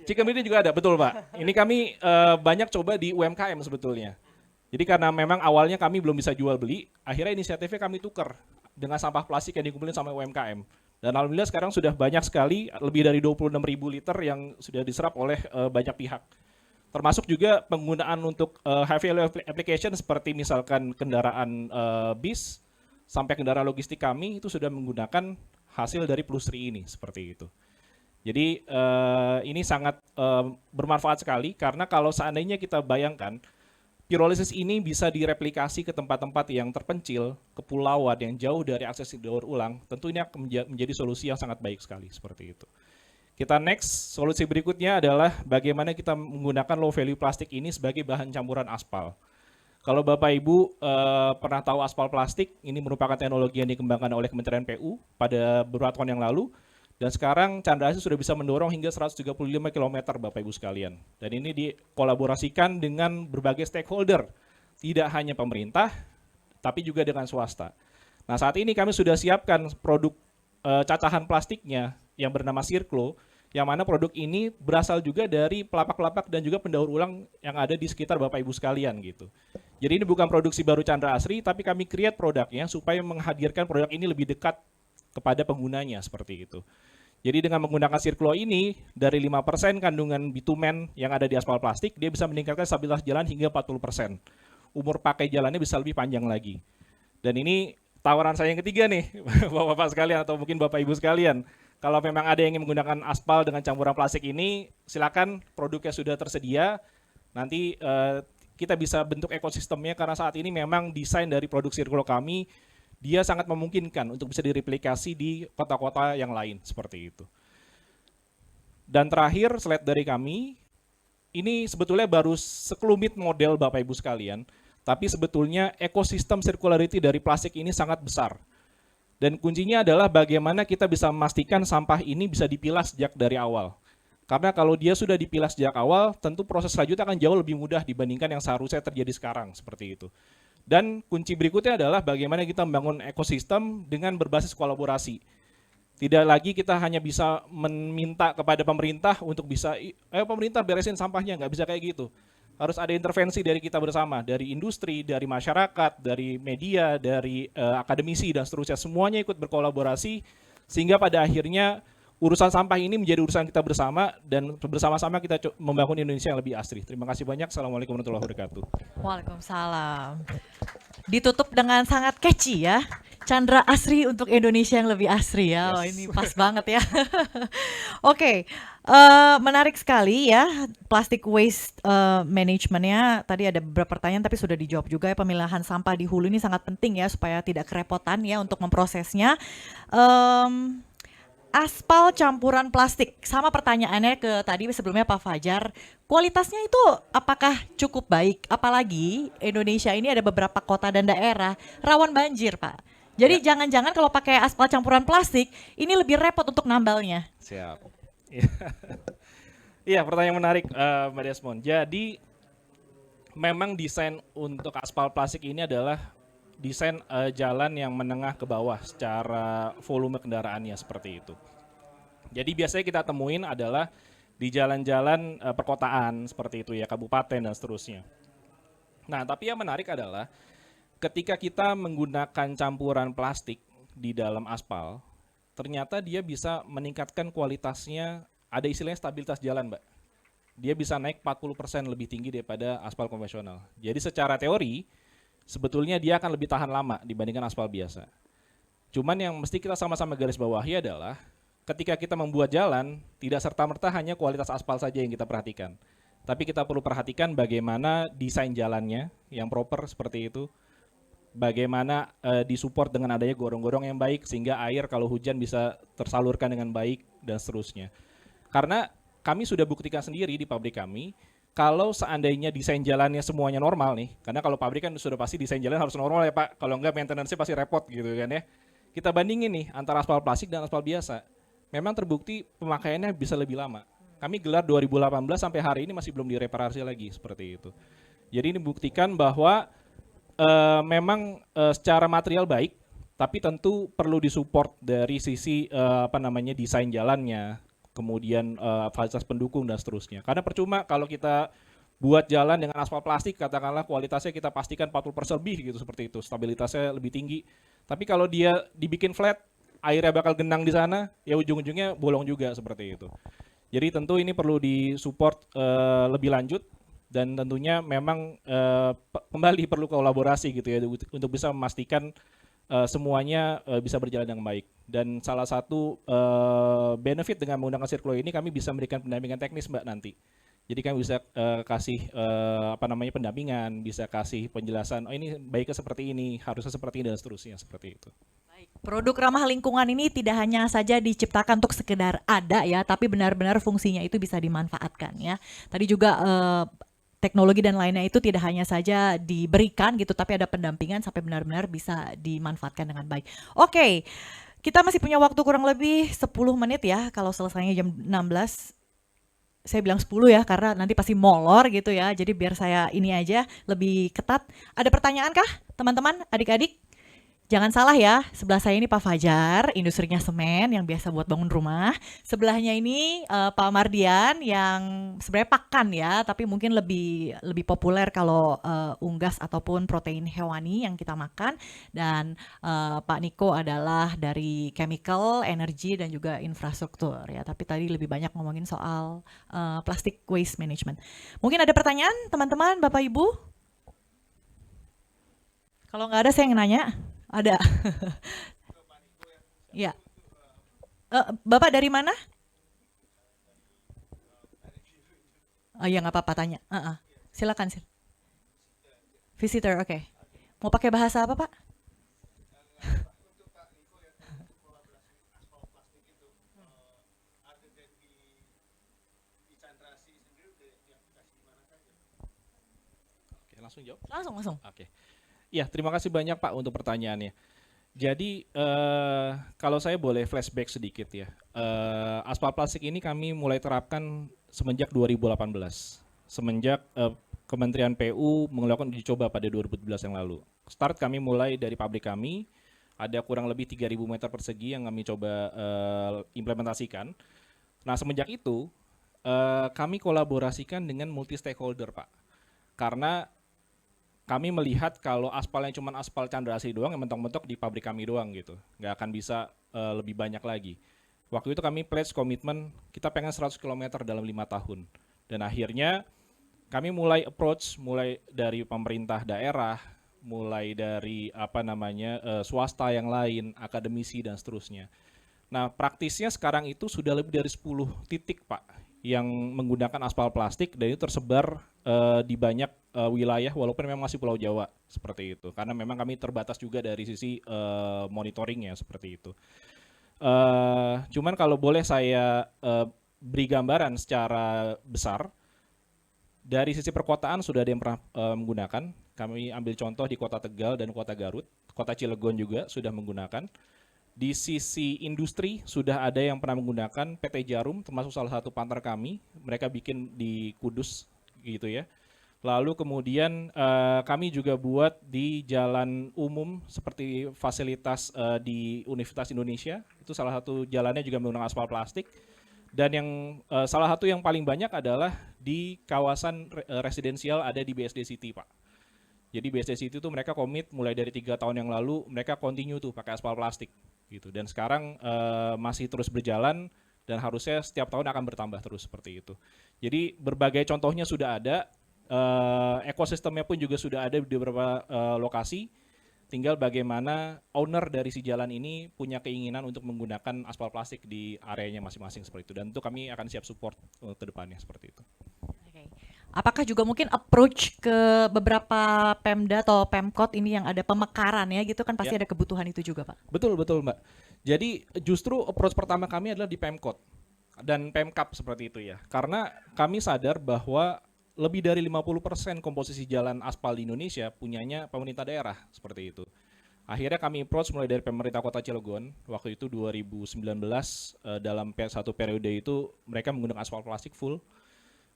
Chicken breeding juga ada, betul Pak. Ini kami banyak coba di UMKM sebetulnya. Jadi karena memang awalnya kami belum bisa jual beli, akhirnya inisiatifnya kami tukar dengan sampah plastik yang dikumpulin sama UMKM. Dan alhamdulillah sekarang sudah banyak sekali, lebih dari 26.000 liter yang sudah diserap oleh banyak pihak. Termasuk juga penggunaan untuk high value application seperti misalkan kendaraan bis sampai kendaraan logistik kami itu sudah menggunakan hasil dari Plusri ini, seperti itu. Jadi ini sangat bermanfaat sekali karena kalau seandainya kita bayangkan pirolisis ini bisa direplikasi ke tempat-tempat yang terpencil, kepulauan yang jauh dari akses daur ulang, tentu ini akan menjadi solusi yang sangat baik sekali seperti itu. Kita next, solusi berikutnya adalah bagaimana kita menggunakan low value plastik ini sebagai bahan campuran aspal. Kalau Bapak Ibu pernah tahu aspal plastik, ini merupakan teknologi yang dikembangkan oleh Kementerian PU pada beberapa tahun yang lalu. Dan sekarang Chandra Asri sudah bisa mendorong hingga 135 km Bapak Ibu sekalian. Dan ini dikolaborasikan dengan berbagai stakeholder, tidak hanya pemerintah, tapi juga dengan swasta. Nah saat ini kami sudah siapkan produk cacahan plastiknya yang bernama Circlo, yang mana produk ini berasal juga dari pelapak-pelapak dan juga pendaur ulang yang ada di sekitar Bapak Ibu sekalian gitu. Jadi ini bukan produksi baru Chandra Asri, tapi kami create produknya supaya menghadirkan produk ini lebih dekat kepada penggunanya seperti itu. Jadi dengan menggunakan Circlo ini, dari 5% kandungan bitumen yang ada di aspal plastik, dia bisa meningkatkan stabilitas jalan hingga 40%. Umur pakai jalannya bisa lebih panjang lagi. Dan ini tawaran saya yang ketiga nih, Bapak-Bapak sekalian atau mungkin Bapak Ibu sekalian. Kalau memang ada yang ingin menggunakan aspal dengan campuran plastik ini, silakan produknya sudah tersedia. Nanti kita bisa bentuk ekosistemnya karena saat ini memang desain dari produk Circlo kami dia sangat memungkinkan untuk bisa direplikasi di kota-kota yang lain seperti itu. Dan terakhir slide dari kami, ini sebetulnya baru sekelumit model Bapak Ibu sekalian, tapi sebetulnya ekosistem circularity dari plastik ini sangat besar. Dan kuncinya adalah bagaimana kita bisa memastikan sampah ini bisa dipilah sejak dari awal. Karena kalau dia sudah dipilah sejak awal, tentu proses selanjutnya akan jauh lebih mudah dibandingkan yang seharusnya terjadi sekarang, seperti itu. Dan kunci berikutnya adalah bagaimana kita membangun ekosistem dengan berbasis kolaborasi. Tidak lagi kita hanya bisa meminta kepada pemerintah untuk bisa, ayo pemerintah beresin sampahnya, nggak bisa kayak gitu. Harus ada intervensi dari kita bersama, dari industri, dari masyarakat, dari media, dari akademisi, dan seterusnya. Semuanya ikut berkolaborasi, sehingga pada akhirnya urusan sampah ini menjadi urusan kita bersama, dan bersama-sama kita membangun Indonesia yang lebih asri. Terima kasih banyak. Assalamualaikum warahmatullahi wabarakatuh. Waalaikumsalam. Ditutup dengan sangat catchy ya. Chandra Asri untuk Indonesia yang lebih asri ya. Yes. Oh, ini pas banget ya. Oke, menarik sekali ya plastic waste managementnya. Tadi ada beberapa pertanyaan tapi sudah dijawab juga ya. Pemilahan sampah di hulu ini sangat penting ya supaya tidak kerepotan ya untuk memprosesnya. Aspal campuran plastik, sama pertanyaannya ke tadi sebelumnya Pak Fajar, kualitasnya itu apakah cukup baik? Apalagi Indonesia ini ada beberapa kota dan daerah rawan banjir Pak. Jadi jangan-jangan kalau pakai aspal campuran plastik, ini lebih repot untuk nambalnya. Siap. Iya, pertanyaan menarik Mbak Desmond. Jadi memang desain untuk aspal plastik ini adalah desain jalan yang menengah ke bawah secara volume kendaraannya seperti itu. Jadi biasanya kita temuin adalah di jalan-jalan perkotaan seperti itu ya, kabupaten dan seterusnya. Nah, tapi yang menarik adalah ketika kita menggunakan campuran plastik di dalam aspal, ternyata dia bisa meningkatkan kualitasnya, ada istilahnya stabilitas jalan, Mbak. Dia bisa naik 40% lebih tinggi daripada aspal konvensional. Jadi secara teori, sebetulnya dia akan lebih tahan lama dibandingkan aspal biasa. Cuman yang mesti kita sama-sama garis bawahi adalah ketika kita membuat jalan, tidak serta-merta hanya kualitas aspal saja yang kita perhatikan. Tapi kita perlu perhatikan bagaimana desain jalannya yang proper seperti itu. Bagaimana disupport dengan adanya gorong-gorong yang baik sehingga air kalau hujan bisa tersalurkan dengan baik dan seterusnya. Karena kami sudah buktikan sendiri di pabrik kami, kalau seandainya desain jalannya semuanya normal nih, karena kalau pabrik kan sudah pasti desain jalan harus normal ya Pak, kalau enggak maintenance-nya pasti repot gitu kan ya. Kita bandingin nih antara aspal plastik dan aspal biasa, memang terbukti pemakaiannya bisa lebih lama. Kami gelar 2018 sampai hari ini masih belum direparasi lagi seperti itu. Jadi ini buktikan bahwa memang secara material baik, tapi tentu perlu disupport dari sisi desain jalannya, kemudian fasilitas pendukung dan seterusnya. Karena percuma kalau kita buat jalan dengan aspal plastik, katakanlah kualitasnya kita pastikan 40% lebih gitu seperti itu, stabilitasnya lebih tinggi. Tapi kalau dia dibikin flat, airnya bakal genang di sana, ya ujung-ujungnya bolong juga seperti itu. Jadi tentu ini perlu disupport lebih lanjut. Dan tentunya memang kembali perlu kolaborasi gitu ya untuk bisa memastikan semuanya bisa berjalan dengan baik. Dan salah satu benefit dengan menggunakan Circulo ini, kami bisa memberikan pendampingan teknis Mbak nanti. Jadi kami bisa kasih pendampingan, bisa kasih penjelasan, oh ini baiknya seperti ini, harusnya seperti ini dan seterusnya seperti itu. Produk ramah lingkungan ini tidak hanya saja diciptakan untuk sekedar ada ya, tapi benar-benar fungsinya itu bisa dimanfaatkan ya. Tadi juga teknologi dan lainnya itu tidak hanya saja diberikan gitu, tapi ada pendampingan sampai benar-benar bisa dimanfaatkan dengan baik. Oke, kita masih punya waktu kurang lebih 10 menit ya, kalau selesainya jam 16. Saya bilang 10 ya, karena nanti pasti molor gitu ya, jadi biar saya ini aja lebih ketat. Ada pertanyaan kah teman-teman, adik-adik? Jangan salah ya, sebelah saya ini Pak Fajar, industrinya semen yang biasa buat bangun rumah. Sebelahnya ini Pak Mardian yang sebenarnya pakan ya, tapi mungkin lebih populer kalau unggas ataupun protein hewani yang kita makan. Dan Pak Niko adalah dari chemical, energy dan juga infrastruktur ya. Tapi tadi lebih banyak ngomongin soal plastic waste management. Mungkin ada pertanyaan teman-teman, Bapak Ibu? Kalau nggak ada saya yang nanya. Ada. Ya. Bapak dari mana? Oh ya nggak apa-apa tanya. Silakan. Visitor, oke. Mau pakai bahasa apa Pak? Oke, langsung jawab. Langsung. Oke. Ya, terima kasih banyak Pak untuk pertanyaannya. Jadi kalau saya boleh flashback sedikit ya, aspal plastik ini kami mulai terapkan semenjak 2018, semenjak Kementerian PU melakukan uji coba pada 2017 yang lalu. Start kami mulai dari pabrik kami, ada kurang lebih 3.000 meter persegi yang kami coba implementasikan. Nah semenjak itu kami kolaborasikan dengan multi stakeholder Pak, karena kami melihat kalau aspalnya cuma aspal Chandra Asri doang, yang mentok-mentok di pabrik kami doang gitu, nggak akan bisa lebih banyak lagi. Waktu itu kami pledge komitmen, kita pengen 100 km dalam 5 tahun. Dan akhirnya kami mulai approach, mulai dari pemerintah daerah, mulai dari swasta yang lain, akademisi dan seterusnya. Nah praktisnya sekarang itu sudah lebih dari 10 titik Pak, yang menggunakan aspal plastik, dan itu tersebar di banyak wilayah walaupun memang masih Pulau Jawa seperti itu, karena memang kami terbatas juga dari sisi monitoringnya seperti itu. Cuman kalau boleh saya beri gambaran secara besar, dari sisi perkotaan sudah ada yang pernah menggunakan. Kami ambil contoh di Kota Tegal dan Kota Garut, Kota Cilegon juga sudah menggunakan. Di sisi industri sudah ada yang pernah menggunakan, PT Jarum termasuk salah satu partner kami, mereka bikin di Kudus gitu ya. Lalu kemudian kami juga buat di jalan umum seperti fasilitas di Universitas Indonesia, itu salah satu jalannya juga menggunakan aspal plastik. Dan yang salah satu yang paling banyak adalah di kawasan residensial ada di BSD City Pak. Jadi BSD City itu mereka komit mulai dari 3 tahun yang lalu, mereka continue tuh pakai aspal plastik gitu. Dan sekarang masih terus berjalan dan harusnya setiap tahun akan bertambah terus seperti itu. Jadi berbagai contohnya sudah ada, ekosistemnya pun juga sudah ada di beberapa lokasi. Tinggal bagaimana owner dari si jalan ini punya keinginan untuk menggunakan aspal plastik di areanya masing-masing seperti itu. Dan itu kami akan siap support ke depannya seperti itu. Apakah juga mungkin approach ke beberapa Pemda atau Pemkot ini yang ada pemekaran ya gitu kan, pasti Ya. ada kebutuhan itu juga Pak? Betul Mbak. Jadi justru approach pertama kami adalah di Pemkot. dan Pemkap seperti itu ya. Karena kami sadar bahwa lebih dari 50% komposisi jalan aspal di Indonesia punyanya pemerintah daerah seperti itu. Akhirnya kami approach mulai dari pemerintah Kota Cilegon, waktu itu 2019 dalam satu periode itu mereka menggunakan aspal plastik full.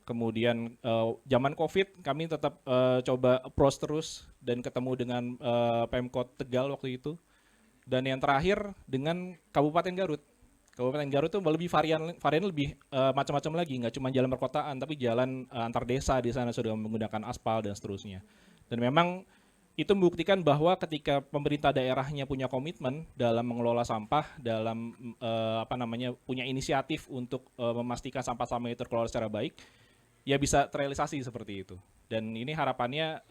Kemudian zaman Covid kami tetap coba approach terus dan ketemu dengan Pemkot Tegal waktu itu. Dan yang terakhir dengan Kabupaten Garut. Kabupaten Garut itu lebih varian lebih macam-macam lagi, nggak cuma jalan perkotaan tapi jalan antar desa di sana sudah menggunakan aspal dan seterusnya. Dan memang itu membuktikan bahwa ketika pemerintah daerahnya punya komitmen dalam mengelola sampah, dalam punya inisiatif untuk memastikan sampah-sampah itu terkelola secara baik, ya bisa terrealisasi seperti itu. Dan ini harapannya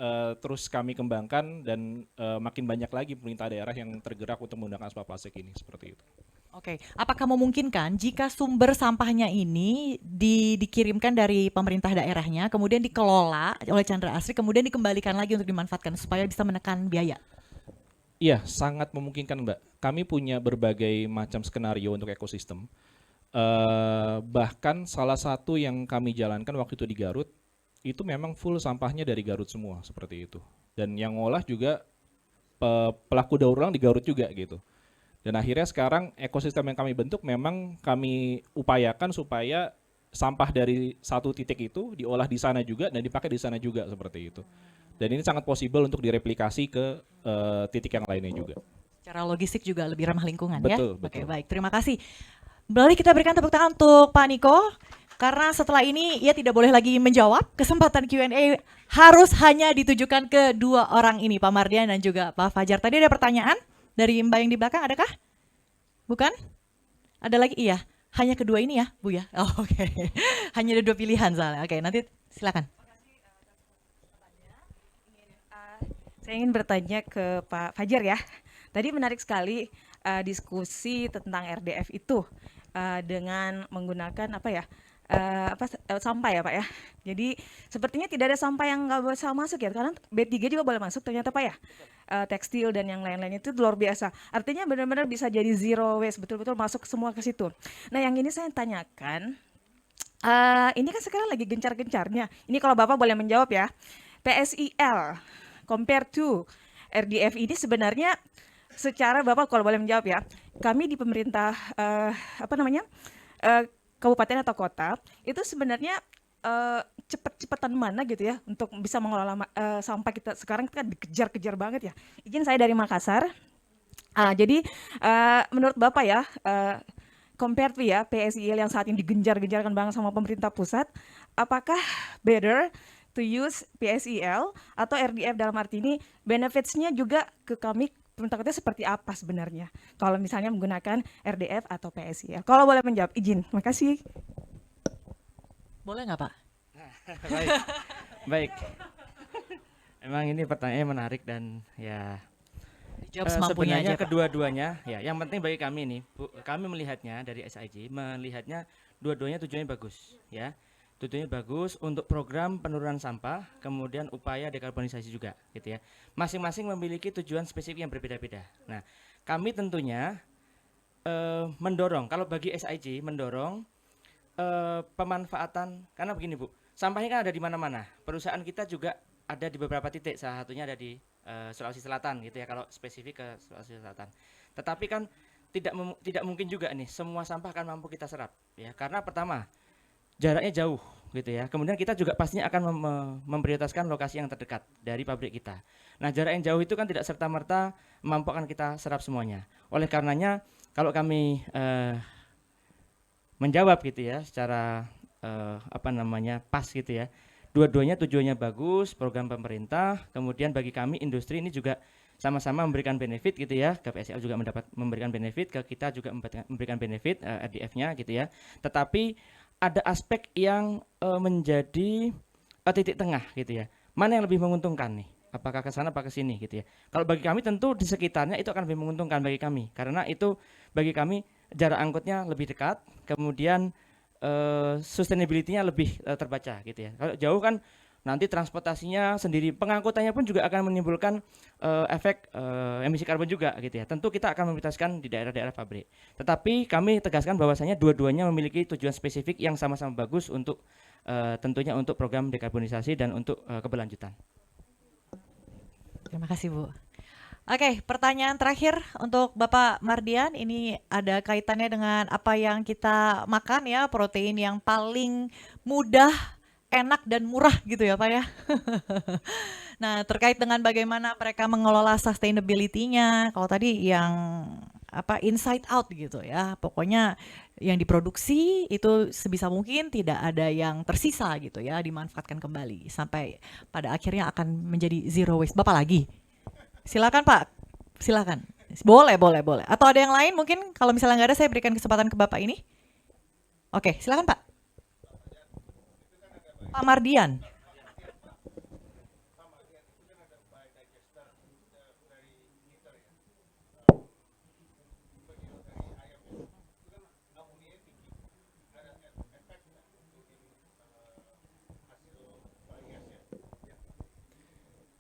terus kami kembangkan dan makin banyak lagi pemerintah daerah yang tergerak untuk menggunakan sampah plastik ini seperti itu. Oke, apakah memungkinkan jika sumber sampahnya ini dikirimkan dari pemerintah daerahnya, kemudian dikelola oleh Chandra Asri, kemudian dikembalikan lagi untuk dimanfaatkan supaya bisa menekan biaya? Iya, sangat memungkinkan Mbak. Kami punya berbagai macam skenario untuk ekosistem. Bahkan salah satu yang kami jalankan waktu itu di Garut, itu memang full sampahnya dari Garut semua, seperti itu. Dan yang ngolah juga pelaku daur ulang di Garut juga gitu. Dan akhirnya sekarang ekosistem yang kami bentuk memang kami upayakan supaya sampah dari satu titik itu diolah di sana juga dan dipakai di sana juga seperti itu. Dan ini sangat possible untuk direplikasi ke titik yang lainnya juga. Secara logistik juga lebih ramah lingkungan Betul, ya? betul. Oke, baik. Terima kasih. Boleh kita berikan tepuk tangan untuk Pak Niko, karena setelah ini ia tidak boleh lagi menjawab. Kesempatan Q&A harus hanya ditujukan ke dua orang ini, Pak Mardian dan juga Pak Fajar. Tadi ada pertanyaan dari Mbak yang di belakang, adakah? Bukan? Ada lagi? Iya. Hanya kedua ini ya, Bu ya? Oh, oke. Hanya ada dua pilihan soalnya. Oke, nanti silakan. Saya ingin bertanya ke Pak Fajar ya. Tadi menarik sekali diskusi tentang RDF itu dengan menggunakan sampah ya Pak ya. Jadi sepertinya tidak ada sampah yang nggak bisa masuk ya, karena B3 juga boleh masuk ternyata Pak ya. Tekstil dan yang lain-lainnya itu luar biasa. Artinya benar-benar bisa jadi zero waste, betul-betul masuk semua ke situ. Nah yang ini saya tanyakan, ini kan sekarang lagi gencar-gencarnya. Ini kalau Bapak boleh menjawab ya. PSIL compare to RDF ini sebenarnya secara Bapak kalau boleh menjawab ya. Kami di pemerintah kabupaten atau kota itu sebenarnya cepat-cepatan mana gitu ya untuk bisa mengelola sampah kita. Sekarang kita dikejar-kejar banget ya. Izin saya dari Makassar. Jadi menurut Bapak ya, compared to ya PSIL yang saat ini digenjar-genjarkan banget sama pemerintah pusat, apakah better to use PSIL atau RDF dalam arti ini benefits-nya juga ke kami pemerintah kota seperti apa sebenarnya kalau misalnya menggunakan RDF atau PSIL? Kalau boleh menjawab, izin. Makasih. Boleh nggak Pak? Baik, baik. Emang ini pertanyaannya menarik dan ya Dijawab semampunya sebenarnya aja Pak. kedua-duanya ya. Yang penting bagi kami nih, kami melihatnya dari SIG, melihatnya dua-duanya tujuannya bagus, ya. Tujuannya bagus untuk program penurunan sampah, kemudian upaya dekarbonisasi juga, gitu ya. Masing-masing memiliki tujuan spesifik yang berbeda-beda. Nah, kami tentunya mendorong, kalau bagi SIG mendorong pemanfaatan, karena begini Bu, sampahnya kan ada di mana-mana. Perusahaan kita juga ada di beberapa titik, salah satunya ada di Sulawesi Selatan gitu ya, kalau spesifik ke Sulawesi Selatan. Tetapi kan tidak mungkin juga nih semua sampah akan mampu kita serap ya, karena pertama jaraknya jauh gitu ya. Kemudian kita juga pastinya akan memprioritaskan lokasi yang terdekat dari pabrik kita. Nah, jarak yang jauh itu kan tidak serta-merta mampu akan kita serap semuanya. Oleh karenanya kalau kami menjawab gitu ya secara pas gitu ya. Dua-duanya tujuannya bagus, program pemerintah, kemudian bagi kami industri ini juga sama-sama memberikan benefit gitu ya. KPSL juga memberikan benefit, ke kita juga memberikan benefit RDF-nya gitu ya. Tetapi ada aspek yang menjadi titik tengah gitu ya. Mana yang lebih menguntungkan nih? Apakah ke sana apa ke sini gitu ya. Kalau bagi kami tentu di sekitarnya itu akan lebih menguntungkan bagi kami, karena itu bagi kami jarak angkutnya lebih dekat, kemudian sustainability-nya lebih terbaca gitu ya. Kalau jauh kan nanti transportasinya sendiri, pengangkutannya pun juga akan menimbulkan efek emisi karbon juga gitu ya. Tentu kita akan memprioritaskan di daerah-daerah pabrik. Tetapi kami tegaskan bahwasanya dua-duanya memiliki tujuan spesifik yang sama-sama bagus untuk tentunya untuk program dekarbonisasi dan untuk keberlanjutan. Terima kasih Bu. Oke, pertanyaan terakhir untuk Bapak Mardian, ini ada kaitannya dengan apa yang kita makan ya, protein yang paling mudah, enak dan murah gitu ya Pak ya. Nah, terkait dengan bagaimana mereka mengelola sustainability-nya, kalau tadi yang apa inside out gitu ya, pokoknya yang diproduksi itu sebisa mungkin tidak ada yang tersisa gitu ya, dimanfaatkan kembali sampai pada akhirnya akan menjadi zero waste. Bapak lagi? Silakan Pak, silakan. Boleh. Atau ada yang lain mungkin kalau misalnya nggak ada saya berikan kesempatan ke Bapak ini. Oke, silakan Pak. Pak Mardian.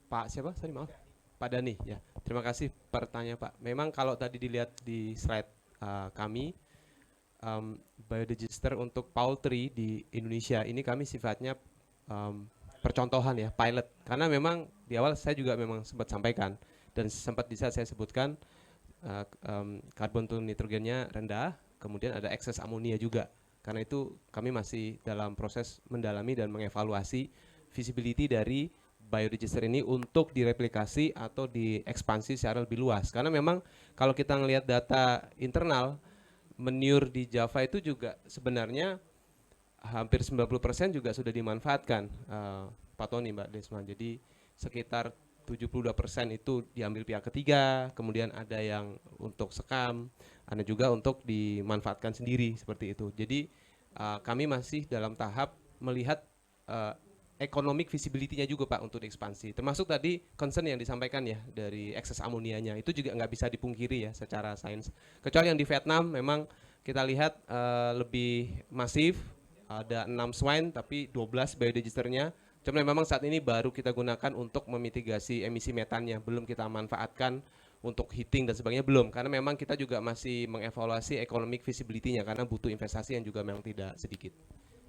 Pak siapa? Sorry maaf. Pak Dani ya. Terima kasih pertanyaan Pak. Memang kalau tadi dilihat di slide kami biodigester untuk poultry di Indonesia ini kami sifatnya percontohan ya, pilot. Karena memang di awal saya juga memang sempat sampaikan dan sempat bisa saya sebutkan karbon to nitrogennya rendah, kemudian ada ekses amonia juga. Karena itu kami masih dalam proses mendalami dan mengevaluasi visibility dari biodigester ini untuk direplikasi atau diekspansi secara lebih luas. Karena memang kalau kita ngelihat data internal, manure di Java itu juga sebenarnya hampir 90% juga sudah dimanfaatkan, Pak Tony, Mbak Desma. Jadi sekitar 72% itu diambil pihak ketiga, kemudian ada yang untuk sekam, ada juga untuk dimanfaatkan sendiri seperti itu. Jadi kami masih dalam tahap melihat economic visibility-nya juga Pak untuk ekspansi. Termasuk tadi concern yang disampaikan ya dari ekses amonianya itu juga nggak bisa dipungkiri ya secara sains. Kecuali yang di Vietnam memang kita lihat lebih masif, ada 6 swine tapi 12 biodigesternya. Cuma memang saat ini baru kita gunakan untuk memitigasi emisi metannya, belum kita manfaatkan untuk heating dan sebagainya belum, karena memang kita juga masih mengevaluasi economic visibility-nya karena butuh investasi yang juga memang tidak sedikit.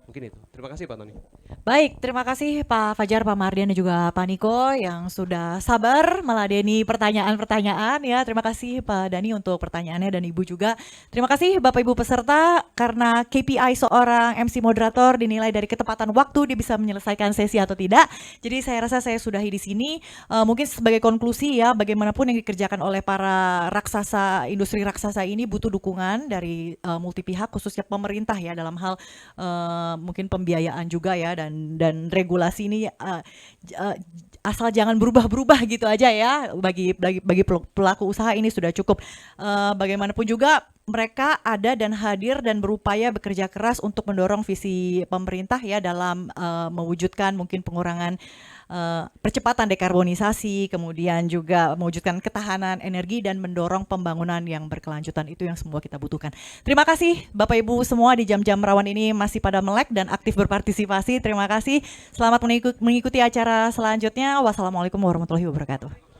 Mungkin itu. Terima kasih Pak Tony. Baik, terima kasih Pak Fajar, Pak Mardian dan juga Pak Niko yang sudah sabar meladeni pertanyaan-pertanyaan ya. Terima kasih Pak Dani untuk pertanyaannya dan Ibu juga. Terima kasih Bapak Ibu peserta, karena KPI seorang MC moderator dinilai dari ketepatan waktu dia bisa menyelesaikan sesi atau tidak. Jadi saya rasa saya sudahi di sini. Mungkin sebagai konklusi ya, bagaimanapun yang dikerjakan oleh para raksasa, industri raksasa ini butuh dukungan dari multi pihak, khususnya pemerintah ya dalam hal mungkin pembiayaan juga ya, dan regulasi ini asal jangan berubah-berubah gitu aja ya, bagi pelaku usaha ini sudah cukup. Bagaimanapun juga mereka ada dan hadir dan berupaya bekerja keras untuk mendorong visi pemerintah ya dalam mewujudkan mungkin pengurangan percepatan dekarbonisasi, kemudian juga mewujudkan ketahanan energi dan mendorong pembangunan yang berkelanjutan. Itu yang semua kita butuhkan. Terima kasih Bapak Ibu semua di jam-jam rawan ini masih pada melek dan aktif berpartisipasi. Terima kasih. Selamat mengikuti acara selanjutnya. Wassalamualaikum warahmatullahi wabarakatuh.